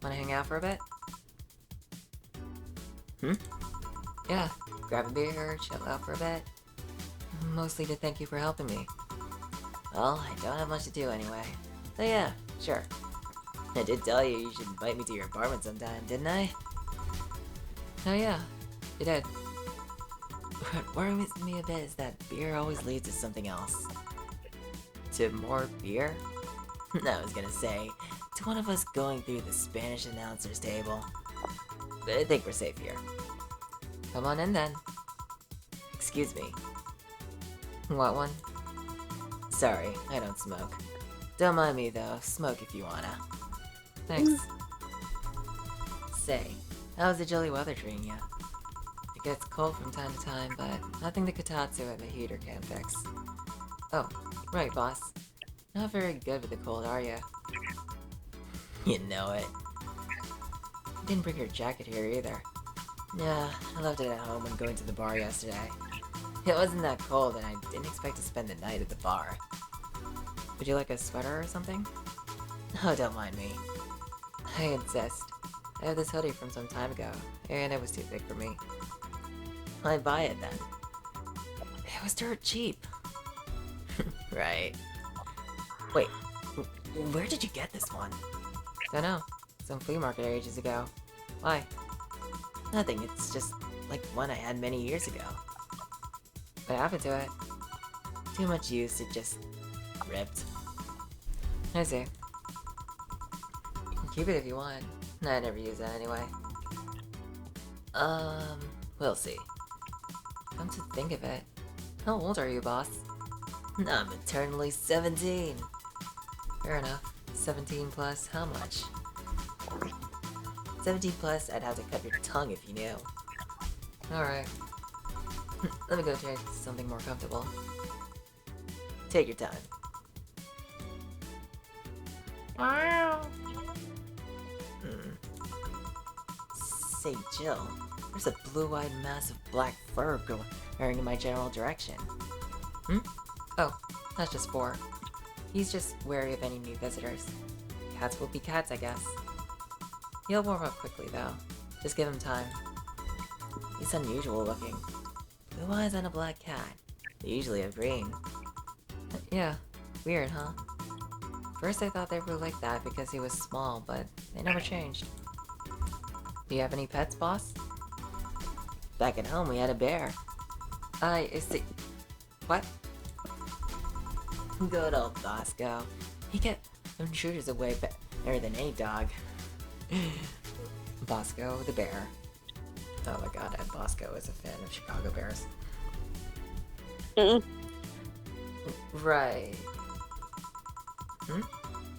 Wanna hang out for a bit? Yeah, grab a beer, chill out for a bit. Mostly to thank you for helping me. Well, I don't have much to do anyway. So yeah, sure. I did tell you you should invite me to your apartment sometime, didn't I? Oh yeah, you did. What worries me a bit is that beer always leads to something else. To more beer? I was gonna say, to one of us going through the Spanish announcer's table. But I think we're safe here. Come on in then. Excuse me. What one? Sorry, I don't smoke. Don't mind me though, smoke if you wanna. Thanks. Say, how's the chilly weather treating you? It gets cold from time to time, but nothing the Kotatsu and the heater can't fix. Oh, right, boss. Not very good with the cold, are you? You know it. You didn't bring your jacket here either. Yeah, I left it at home when going to the bar yesterday. It wasn't that cold and I didn't expect to spend the night at the bar. Would you like a sweater or something? Oh, don't mind me. I insist. I have this hoodie from some time ago, and it was too big for me. I'd buy it then. It was dirt cheap. Right. Wait, where did you get this one? Dunno. Some flea market ages ago. Why? Nothing, it's just like one I had many years ago. What happened to it? Too much use, it just ripped. I see. You can keep it if you want. I never use that anyway. We'll see. Come to think of it, how old are you, boss? I'm eternally 17. Fair enough. 17 plus how much? 17 plus, I'd have to cut your tongue if you knew. Alright. Let me go change to something more comfortable. Take your time. Wow. Say, Jill, there's a blue-eyed mass of black fur glaring in my general direction. Oh, that's just 4. He's just wary of any new visitors. Cats will be cats, I guess. He'll warm up quickly, though. Just give him time. He's unusual looking. Blue eyes on a black cat. They usually have green. Yeah, weird, huh? First I thought they were like that because he was small, but they never changed. Do you have any pets, boss? Back at home, we had a bear. I see. What? Good old Bosco. He kept intruders away better than any dog. Bosco the bear. Oh my god, Ed Bosco is a fan of Chicago Bears. Right.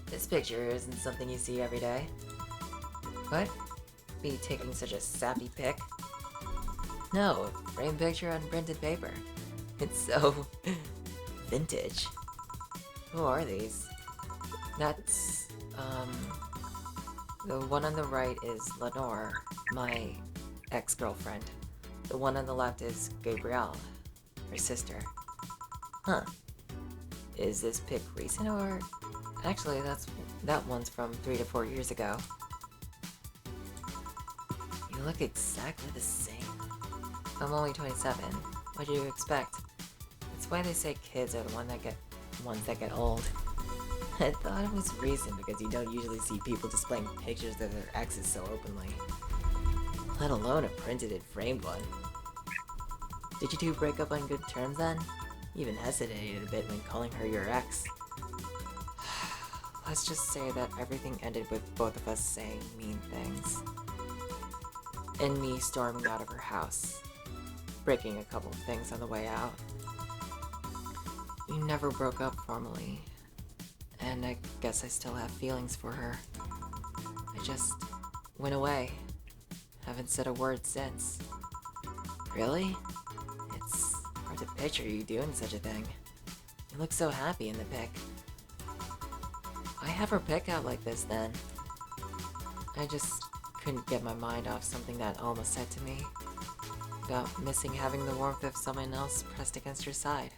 This picture isn't something you see every day. What? Be taking such a sappy pic? No, framed picture on printed paper. It's so vintage. Who are these? That's, the one on the right is Lenore, my ex-girlfriend. The one on the left is Gabrielle, her sister. Huh. Is this pic recent or... Actually, that one's from 3 to 4 years ago. You look exactly the same. I'm only 27. What do you expect? That's why they say kids are the ones that get old. I thought it was recent because you don't usually see people displaying pictures of their exes so openly. Let alone a printed and framed one. Did you two break up on good terms then? You even hesitated a bit when calling her your ex. let's just say that everything ended with both of us saying mean things. And me storming out of her house, breaking a couple of things on the way out. We never broke up formally, and I guess I still have feelings for her. I just went away. Haven't said a word since. Really? It's hard to picture you doing such a thing. You look so happy in the pic. Why have her pic out like this then? I just couldn't get my mind off something that Alma said to me about missing having the warmth of someone else pressed against your side.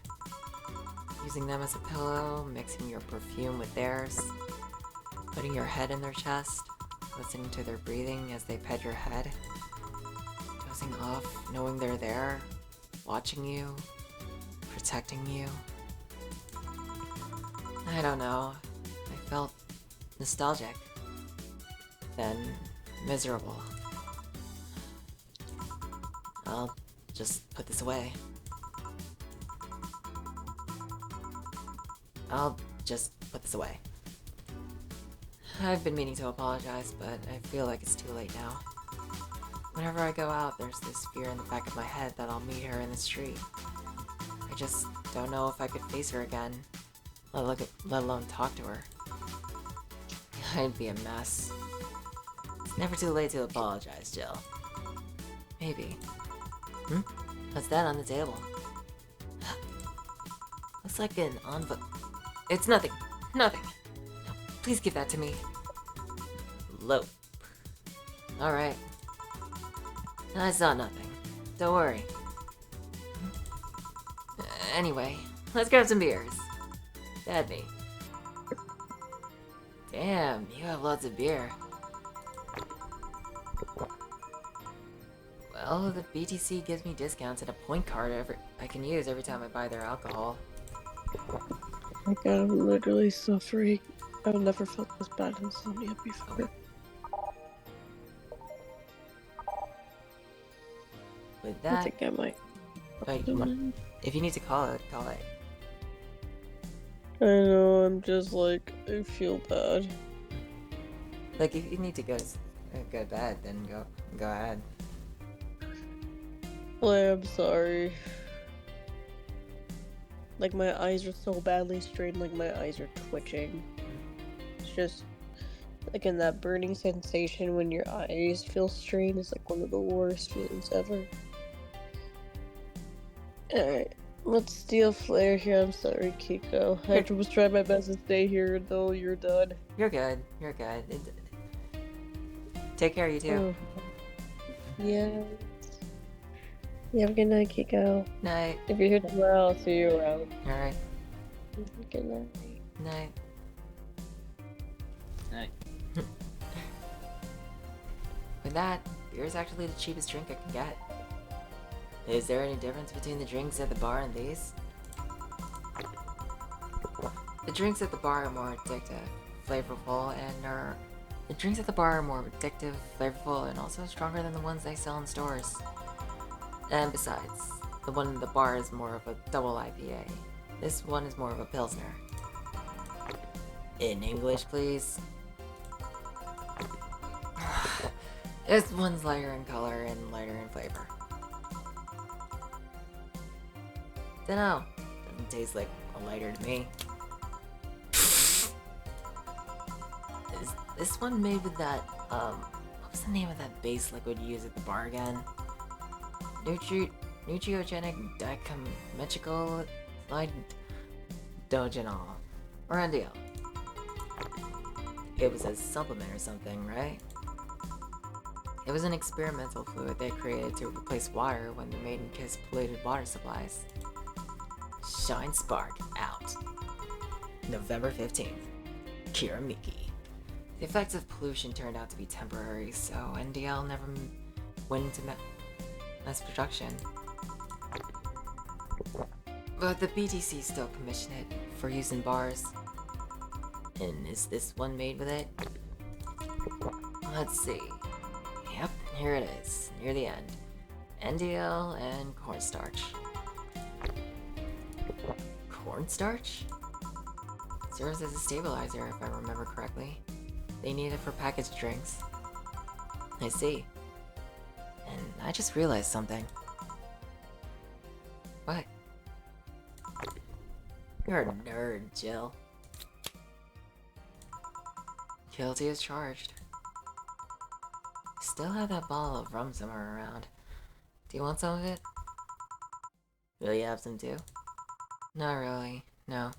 Using them as a pillow, mixing your perfume with theirs, putting your head in their chest, listening to their breathing as they pet your head, dozing off, knowing they're there, watching you, protecting you. I don't know. I felt nostalgic. Then miserable. I'll just put this away. I've been meaning to apologize, but I feel like it's too late now. Whenever I go out, there's this fear in the back of my head that I'll meet her in the street. I just don't know if I could face her again, let alone talk to her. I'd be a mess. It's never too late to apologize, Jill. Maybe. What's that on the table? Looks like an envelope. It's nothing. Nothing. No, please give that to me. Lope. Alright. I saw nothing. Don't worry. Anyway, let's grab some beers. Bad me. Damn, you have lots of beer. Well, the BTC gives me discounts and a point card I can use every time I buy their alcohol. Oh my god, I'm literally suffering. I've never felt this bad insomnia before. With I that, think I might. if you need to call it, call it. I know, I'm just like, I feel bad. Like, if you need to go to bed, then go ahead. I'm sorry. Like, my eyes are so badly strained, like my eyes are twitching. It's just, like, in that burning sensation when your eyes feel strained is like one of the worst feelings ever. Alright, let's steal Flare here. I'm sorry, Kiko. I was trying my best to stay here until you're done. You're good. You're good. Take care, you two. Yeah. You have a good night, Kiko. Night. If you're here tomorrow, I'll see you around. Alright. Good night. Night. Night. With that, beer is actually the cheapest drink I can get. Is there any difference between the drinks at the bar and these? The drinks at the bar are more addictive, flavorful, and also stronger than the ones they sell in stores. And besides, the one in the bar is more of a double IPA. This one is more of a Pilsner. In English, please. This one's lighter in color and lighter in flavor. Dunno. Doesn't taste like a lighter to me. Is this one made with that, what was the name of that base liquid you use at the bar again? Nutriogenic dichemical dogenol. Or NDL. It was a supplement or something, right? It was an experimental fluid they created to replace water when the Maiden Kiss polluted water supplies. Shine Spark out. November 15th. Kiramiki. The effects of pollution turned out to be temporary, so NDL never went into mass production. But the BTC still commissioned it for use in bars. And is this one made with it? Let's see. Yep, here it is, near the end. NDL and cornstarch. Cornstarch? Serves as a stabilizer, if I remember correctly. They need it for packaged drinks. I see. And I just realized something. What? You're a nerd, Jill. Guilty as charged. Still have that bottle of rum somewhere around. Do you want some of it? Will you have some too? Not really, no.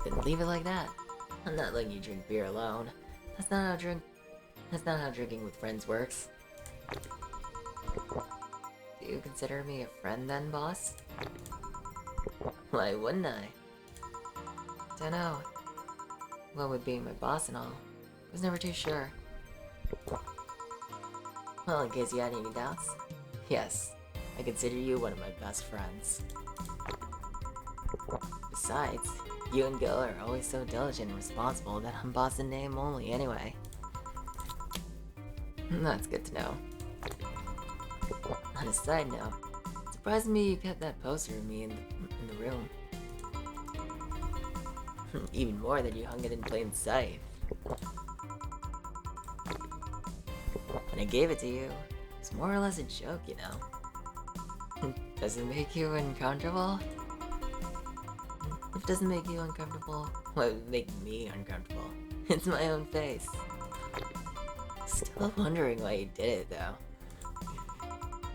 Then leave it like that. I'm not letting you drink beer alone. That's not how drinking with friends works. Do you consider me a friend then, boss? Why wouldn't I? Dunno. Well, with being my boss and all, I was never too sure. Well, in case you had any doubts, yes, I consider you one of my best friends. Besides, you and Gil are always so diligent and responsible that I'm boss in name only anyway. That's good to know. On a side note, it surprised me you kept that poster of me in the room. Even more that you hung it in plain sight. When I gave it to you, it's more or less a joke, you know. Does it make you uncomfortable? If it doesn't make you uncomfortable, what would make me uncomfortable? It's my own face. Still wondering why you did it, though.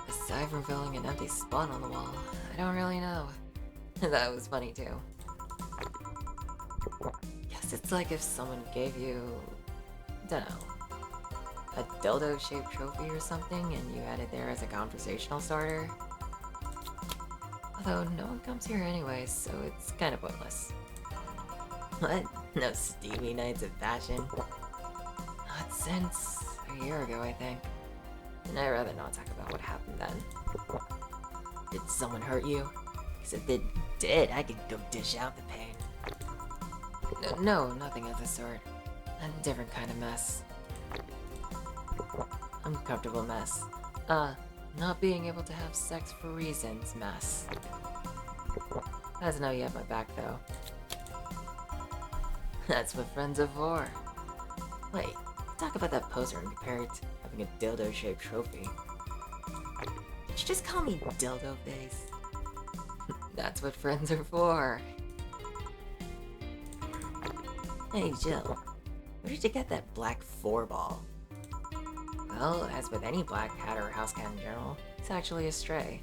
Aside from filling an empty spot on the wall, I don't really know. That was funny, too. Guess it's like if someone gave you, dunno, a dildo-shaped trophy or something and you had it there as a conversational starter. Although no one comes here anyways, so it's kind of pointless. What? No steamy nights of fashion? Not since a year ago, I think. And I'd rather not talk about what happened then. Did someone hurt you? Because if they did, I could go dish out the pain. No, nothing of the sort. A different kind of mess. Uncomfortable mess. Not being able to have sex for reasons mess. Doesn't know you have my back, though. That's what friends are for. Wait, talk about that poster and compare it to having a dildo-shaped trophy. Did you just call me dildo face? That's what friends are for. Hey, Jill. Where did you get that black 4-ball? Well, as with any black cat or house cat in general, it's actually a stray.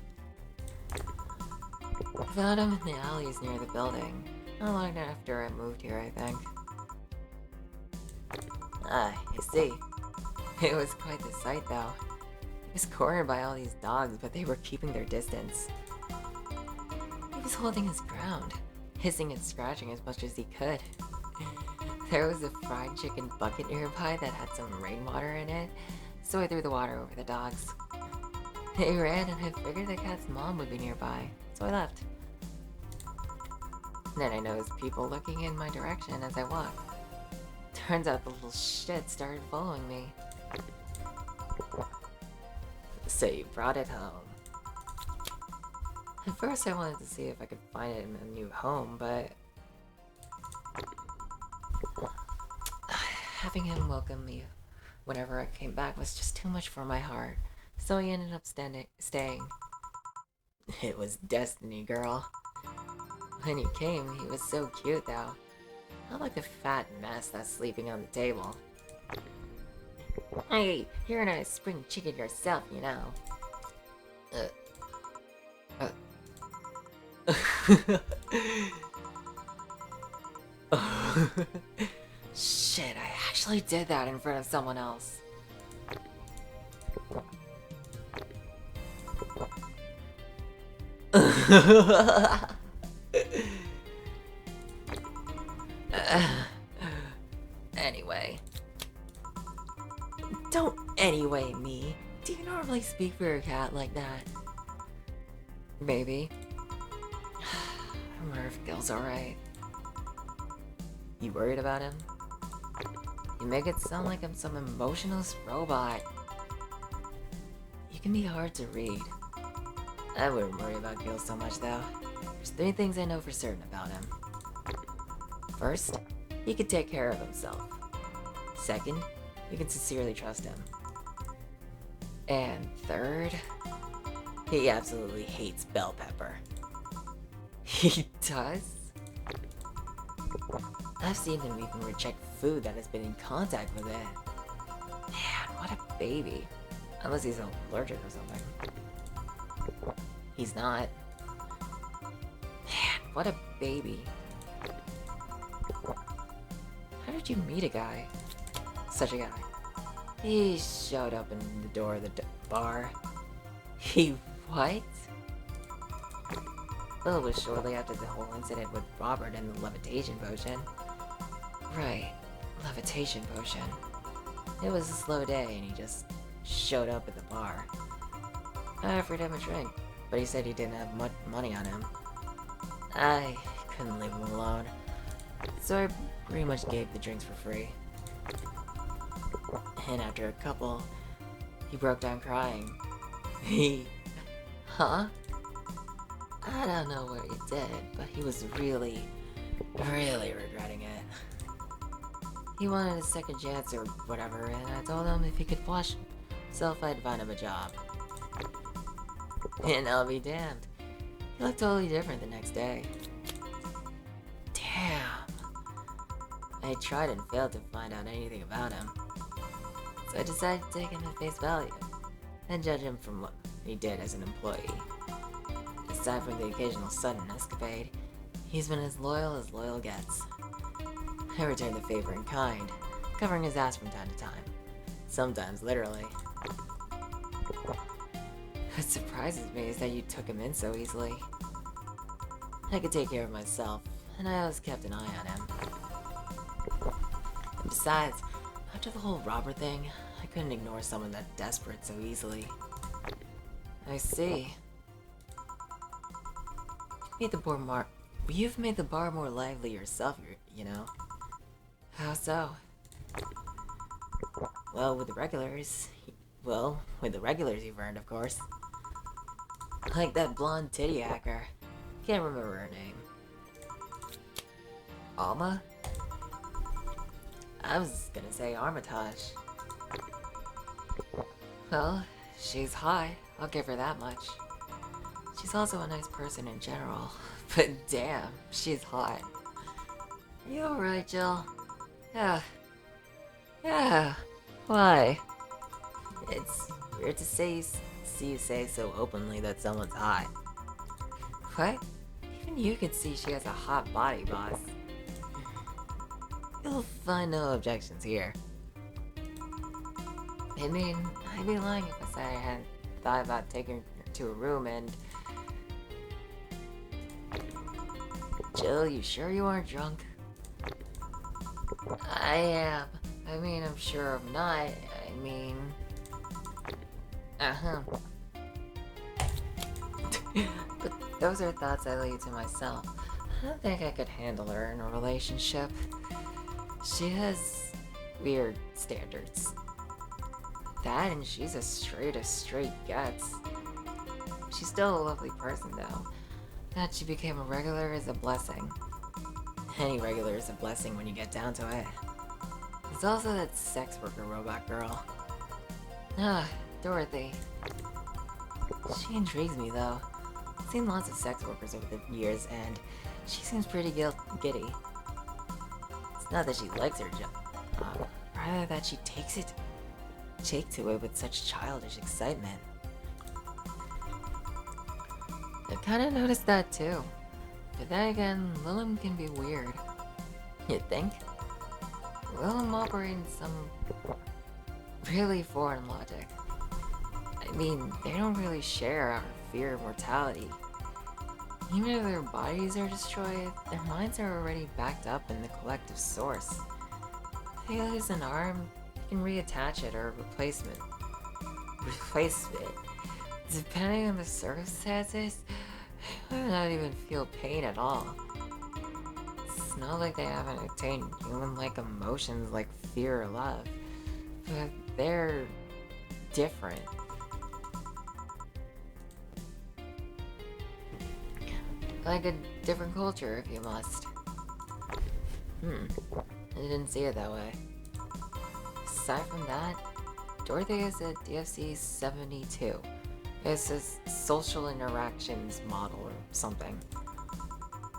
I found him in the alleys near the building. Not long after I moved here, I think. Ah, I see. It was quite the sight, though. He was cornered by all these dogs, but they were keeping their distance. He was holding his ground, hissing and scratching as much as he could. There was a fried chicken bucket nearby that had some rainwater in it, so I threw the water over the dogs. They ran and I figured the cat's mom would be nearby, so I left. Then I noticed people looking in my direction as I walked. Turns out the little shit started following me. So you brought it home. At first I wanted to see if I could find it in a new home, but having him welcome me whenever I came back was just too much for my heart, so he ended up staying. It was destiny, girl. When he came, he was so cute, though. Not like the fat mess that's sleeping on the table. Hey, you're a nice spring chicken yourself, you know. Shit, I actually did that in front of someone else. Anyway. Don't anyway me. Do you normally speak for your cat like that? Maybe. I wonder if Gil's alright. You worried about him? You make it sound like I'm some emotionless robot. You can be hard to read. I wouldn't worry about Gil so much, though. There's 3 things I know for certain about him. First, he could take care of himself. Second, you can sincerely trust him. And third, he absolutely hates bell pepper. He does? I've seen him even reject food that has been in contact with it. Man, what a baby. Unless he's allergic or something. He's not. Man, what a baby. How did you meet a guy? Such a guy. He showed up in the door of the bar. He what? Well, it was shortly after the whole incident with Robert and the levitation potion. Right, levitation potion. It was a slow day and he just showed up at the bar. I offered him a drink, but he said he didn't have much money on him. I couldn't leave him alone, so I pretty much gave the drinks for free. And after a couple, he broke down crying. Huh? I don't know what he did, but he was really regretting it. He wanted a second chance or whatever, and I told him if he could wash himself, I'd find him a job. And I'll be damned. He looked totally different the next day. Damn. I tried and failed to find out anything about him. So I decided to take him at face value, and judge him from what he did as an employee. Aside from the occasional sudden escapade, he's been as loyal gets. I returned the favor in kind, covering his ass from time to time. Sometimes literally. What surprises me is that you took him in so easily. I could take care of myself, and I always kept an eye on him. And besides, after the whole Robert thing, I couldn't ignore someone that desperate so easily. I see. You've made the bar more lively yourself, you know. How so? Well, with the regulars you've earned, of course. Like that blonde titty hacker. Can't remember her name. Alma? I was gonna say Armitage. Well, she's hot. I'll give her that much. She's also a nice person in general. But damn, she's hot. Are you alright, Jill? Yeah. Yeah. Why? It's weird to see you say so openly that someone's hot. What? Even you could see she has a hot body, boss. You'll find no objections here. I mean, I'd be lying if I said I hadn't thought about taking her to a room and... Jill, you sure you aren't drunk? I am. I mean, I'm sure I'm not. I mean... But those are thoughts I leave to myself. I don't think I could handle her in a relationship. She has weird standards. That and she's as straight gets. She's still a lovely person though. That she became a regular is a blessing. Any regular is a blessing when you get down to it. There's also that sex worker robot girl. Dorothy. She intrigues me though. I've seen lots of sex workers over the years and she seems pretty giddy. It's not that she likes her job, rather that she takes to it with such childish excitement. I kinda noticed that too. But then again, Willem can be weird. You think? Willem operates some really foreign logic. I mean, they don't really share our fear of mortality. Even if their bodies are destroyed, their minds are already backed up in the collective source. If they lose an arm, they can reattach it or replace it. Depending on the circumstances, they might not even feel pain at all. It's not like they haven't attained human-like emotions like fear or love, but they're different. Like a different culture, if you must. I didn't see it that way. Aside from that, Dorothy is a DFC 72. It's a social interactions model or something.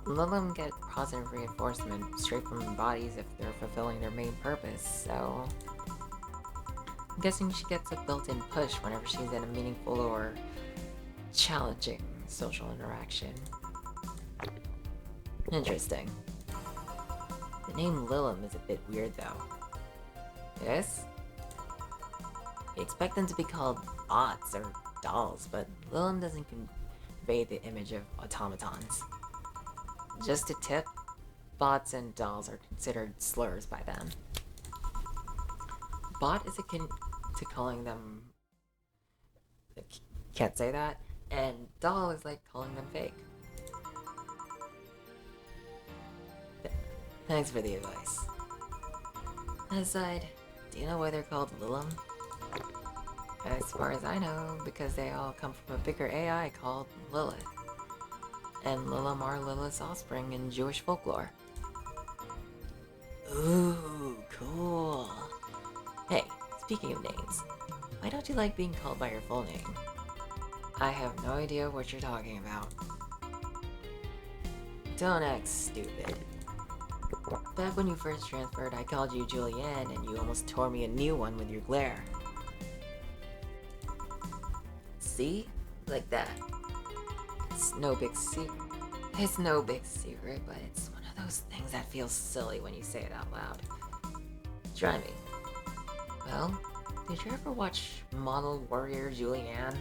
Lilum get positive reinforcement straight from bodies if they're fulfilling their main purpose, so... I'm guessing she gets a built-in push whenever she's in a meaningful or challenging social interaction. Interesting. The name Lilum is a bit weird though. Yes? You expect them to be called bots or dolls, but Lilum doesn't convey the image of automatons. Just a tip, bots and dolls are considered slurs by them. Bot is akin to calling them... Can't say that. And doll is like calling them fake. Thanks for the advice. Aside, do you know why they're called Lilum? As far as I know, because they all come from a bigger AI called Lilith. And Lilum are Lilith's offspring in Jewish folklore. Ooh, cool. Hey, speaking of names, why don't you like being called by your full name? I have no idea what you're talking about. Don't act stupid. Back when you first transferred, I called you Julianne and you almost tore me a new one with your glare. See? Like that. It's no big secret. It's no big secret, but it's one of those things that feels silly when you say it out loud. Try me. Well, did you ever watch Model Warrior Julianne?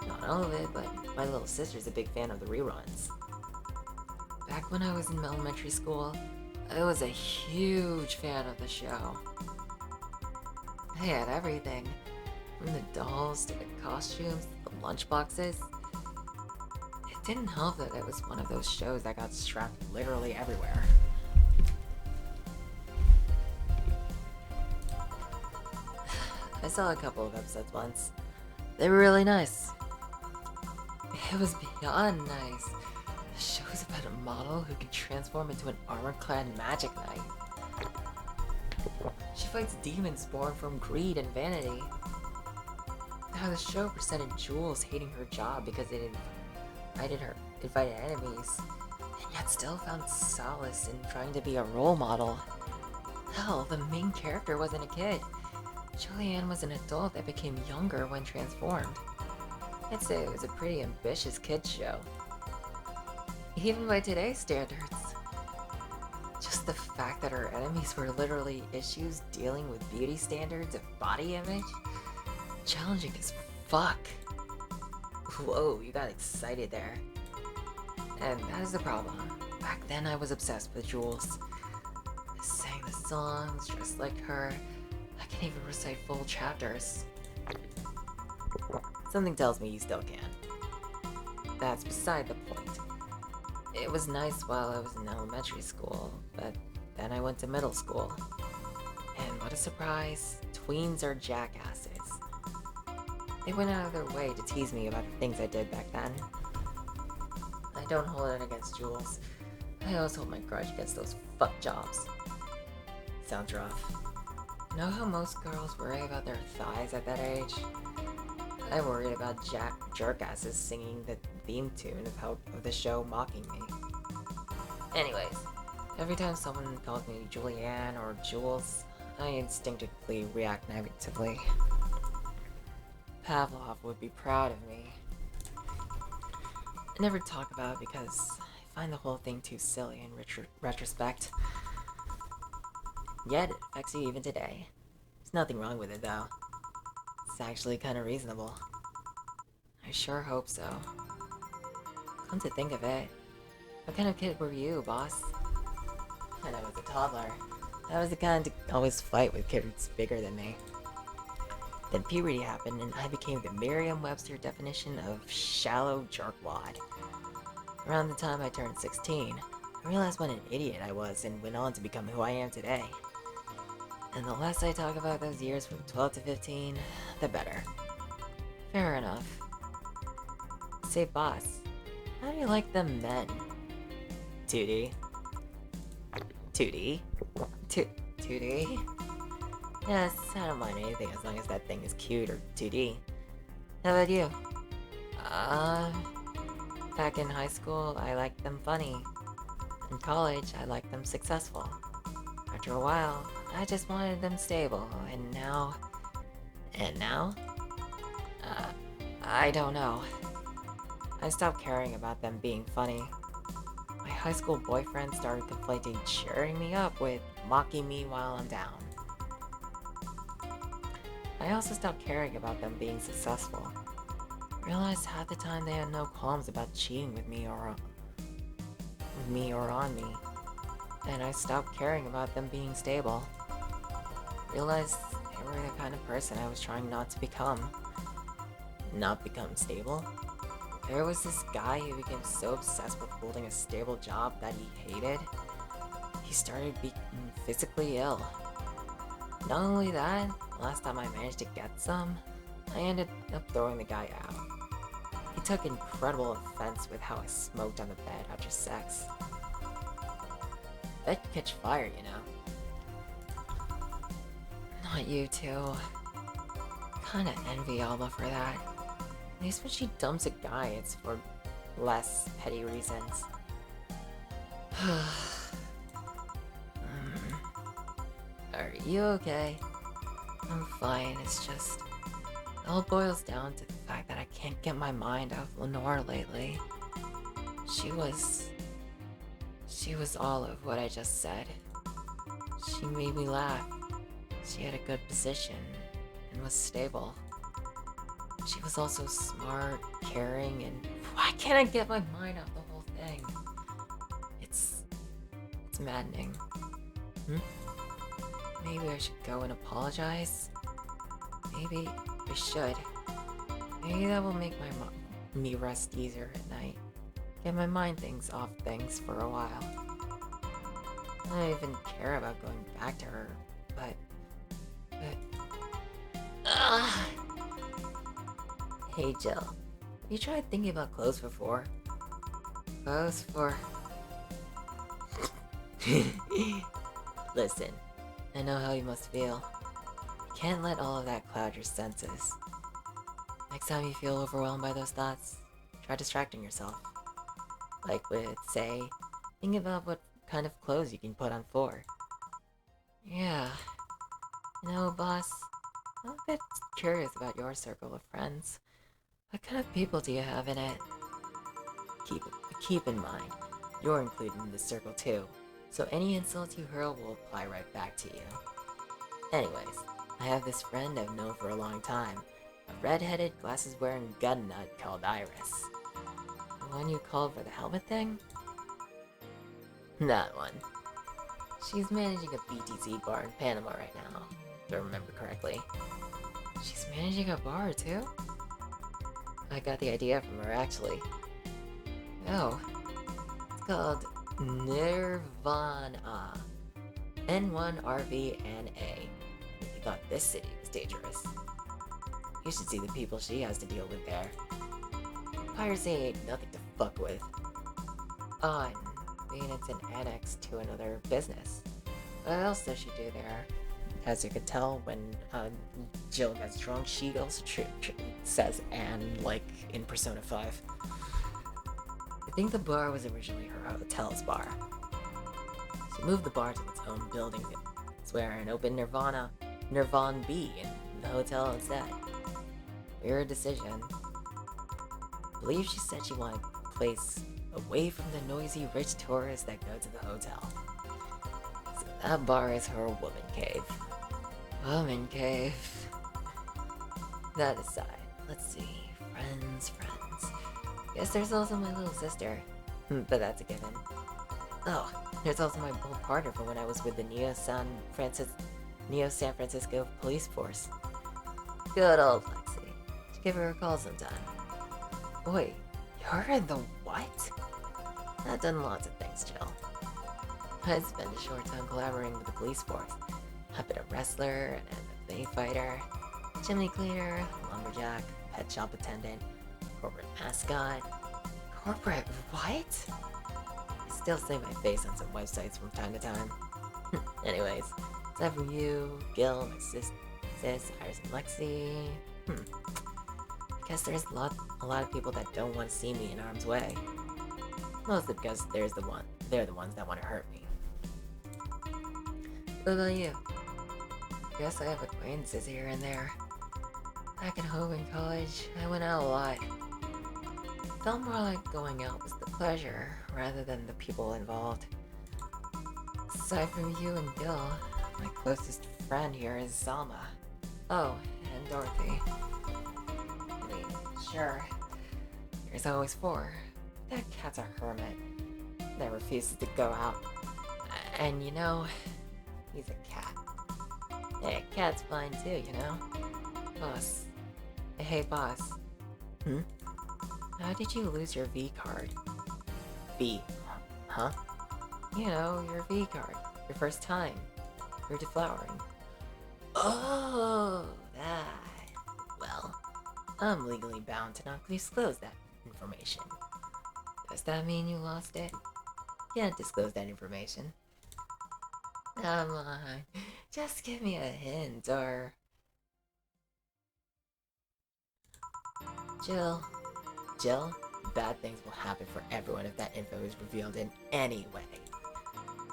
Not all of it, but my little sister's a big fan of the reruns. Back when I was in elementary school, I was a huge fan of the show. They had everything, from the dolls to the costumes, the lunchboxes. It didn't help that it was one of those shows that got strapped literally everywhere. I saw a couple of episodes once. They were really nice. It was beyond nice. The show's about a model who can transform into an armor-clad magic knight. She fights demons born from greed and vanity. Now the show presented Jules hating her job because it invited enemies, and yet still found solace in trying to be a role model. Hell, the main character wasn't a kid. Julianne was an adult that became younger when transformed. I'd say it was a pretty ambitious kids show. Even by today's standards. Just the fact that her enemies were literally issues dealing with beauty standards of body image? Challenging as fuck. Whoa, you got excited there. And that is the problem. Back then I was obsessed with Jules. I sang the songs just like her. I can even recite full chapters. Something tells me you still can. That's beside the point. It was nice while I was in elementary school, but then I went to middle school. And what a surprise, tweens are jackasses. They went out of their way to tease me about the things I did back then. I don't hold it against Jules. I always hold my grudge against those fuck jobs. Sounds rough. You know how most girls worry about their thighs at that age? I'm worried about jerkasses singing the theme tune of the show mocking me. Anyways, every time someone calls me Julianne or Jules, I instinctively react negatively. Pavlov would be proud of me. I never talk about it because I find the whole thing too silly in retrospect. Yet, it affects you even today. There's nothing wrong with it though. It's actually kinda reasonable. I sure hope so. Come to think of it, what kind of kid were you, boss? When I was a toddler, I was the kind to always fight with kids bigger than me. Then puberty happened and I became the Merriam-Webster definition of shallow jerkwad. Around the time I turned 16, I realized what an idiot I was and went on to become who I am today. And the less I talk about those years from 12 to 15, the better. Fair enough. Say, boss, how do you like them men? 2D? 2D? 2D? Yes, I don't mind anything as long as that thing is cute or 2D. How about you? Uh, Back in high school, I liked them funny. In college, I liked them successful. After a while, I just wanted them stable, and now... And now? Uh, I don't know. I stopped caring about them being funny. My high school boyfriend started conflating cheering me up with mocking me while I'm down. I also stopped caring about them being successful. Realized half the time they had no qualms about cheating with me or on me. And I stopped caring about them being stable. Realized they were the kind of person I was trying not to become. Not become stable? There was this guy who became so obsessed with holding a stable job that he hated. He started being physically ill. Not only that, last time I managed to get some, I ended up throwing the guy out. He took incredible offense with how I smoked on the bed after sex. Bed could catch fire, you know. Not you two. Kinda envy Alma for that. At least when she dumps a guy, it's for less petty reasons. Are you okay? I'm fine, it's just... It all boils down to the fact that I can't get my mind off Lenore lately. She was all of what I just said. She made me laugh. She had a good position and was stable. She was also smart, caring, and why can't I get my mind off the whole thing? It's maddening. Maybe I should go and apologize. Maybe I should. Maybe that will make me rest easier at night. Get my mind off things for a while. I don't even care about going back to her, but... Hey Jill, have you tried thinking about clothes before? Clothes for... Listen, I know how you must feel. You can't let all of that cloud your senses. Next time you feel overwhelmed by those thoughts, try distracting yourself. Like with, say, think about what kind of clothes you can put on for. Yeah. You know, boss, I'm a bit curious about your circle of friends. What kind of people do you have in it? Keep in mind, you're included in this circle too, so any insults you hurl will apply right back to you. Anyways, I have this friend I've known for a long time, a red-headed, glasses-wearing gun nut called Iris. The one you called for the helmet thing? That one. She's managing a BTC bar in Panama right now, if I remember correctly. She's managing a bar too? I got the idea from her, actually. Oh. It's called Nirvana. N1RVNA. If you thought this city was dangerous, you should see the people she has to deal with there. Piracy ain't nothing to fuck with. Oh, and being it's an annex to another business. What else does she do there? As you could tell, when Jill gets drunk, she also says Anne, like in Persona 5. I think the bar was originally her hotel's bar. She moved the bar to its own building, and opened Nirvana B in the hotel instead. Weird decision. I believe she said she wanted a place away from the noisy rich tourists that go to the hotel. So that bar is her woman cave. Woman cave. That aside, let's see. Friends. Guess there's also my little sister. But that's a given. Oh, there's also my old partner from when I was with the Neo San Francisco police force. Good old Lexi. Should give her a call sometime. Wait, you're in the what? I've done lots of things, Jill. I spent a short time collaborating with the police force. I've been a wrestler, an MMA fighter, chimney cleaner, lumberjack, pet shop attendant, corporate mascot. Corporate what? I still see my face on some websites from time to time. Anyways, aside from you, Gil, my sis, Iris, and Lexi, I guess there's a lot of people that don't want to see me in harm's way. Mostly because they're the ones that want to hurt me. What about you? Guess I have acquaintances here and there. Back at home in college, I went out a lot. Felt more like going out was the pleasure, rather than the people involved. Aside from you and Gil, my closest friend here is Alma. Oh, and Dorothy. I mean, sure, there's always 4. That cat's a hermit that refuses to go out. And you know, he's a cat. Yeah, cat's fine too, you know? Boss. Hey, boss. How did you lose your V card? V? Huh? You know, your V card. Your first time. You're deflowering. Oh, that. Well, I'm legally bound to not disclose that information. Does that mean you lost it? Can't disclose that information. Come on, just give me a hint, or... Jill, bad things will happen for everyone if that info is revealed in any way.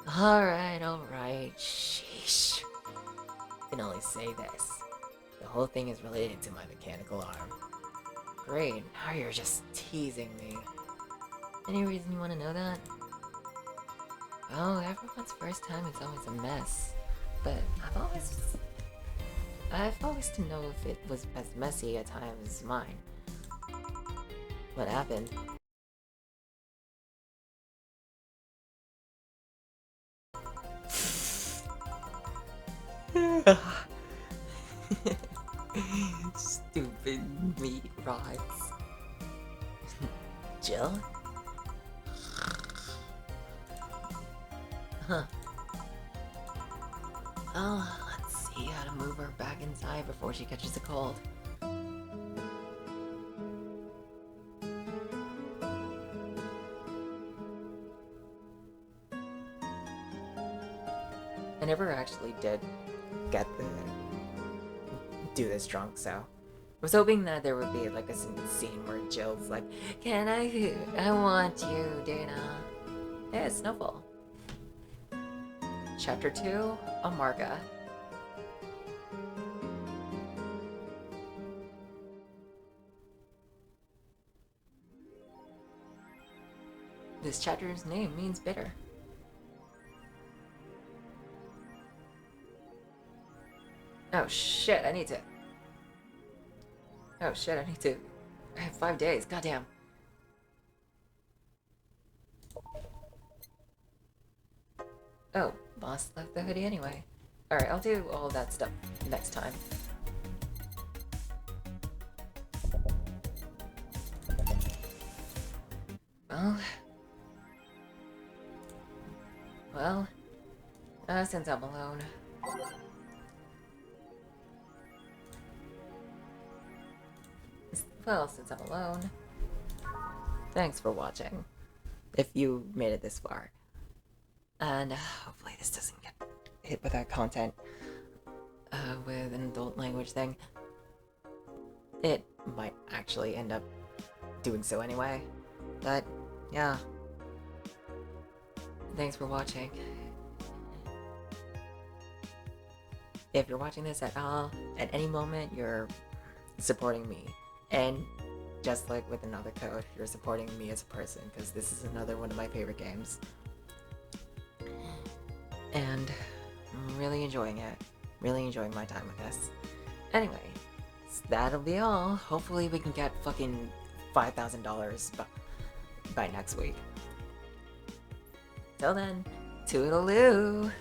Alright, sheesh. I can only say this. The whole thing is related to my mechanical arm. Great, now you're just teasing me. Any reason you want to know that? Well, everyone's first time is always a mess. But I've always to know if it was as messy a time as mine. What happened? Stupid meat rods. Jill? Huh. Oh, let's see how to move her back inside before she catches a cold. I never actually did do this drunk, so I was hoping that there would be like a scene where Jill's like, I want you, Dana. Hey, it's Snowfall. Chapter 2, Amarga. This chapter's name means bitter. Oh shit, I need to... I have 5 days, goddamn. Oh, boss left the hoodie anyway. Alright, I'll do all that stuff next time. Well, since I'm alone. Since I'm alone. Thanks for watching. If you made it this far. And hopefully this doesn't get hit with that content. With an adult language thing. It might actually end up doing so anyway. But, yeah. Thanks for watching. If you're watching this at all, at any moment, you're supporting me. And just like with another code, you're supporting me as a person, because this is another one of my favorite games. And I'm really enjoying it. Really enjoying my time with this. Anyway, that'll be all. Hopefully we can get fucking $5,000 by next week. Till then, toodaloo!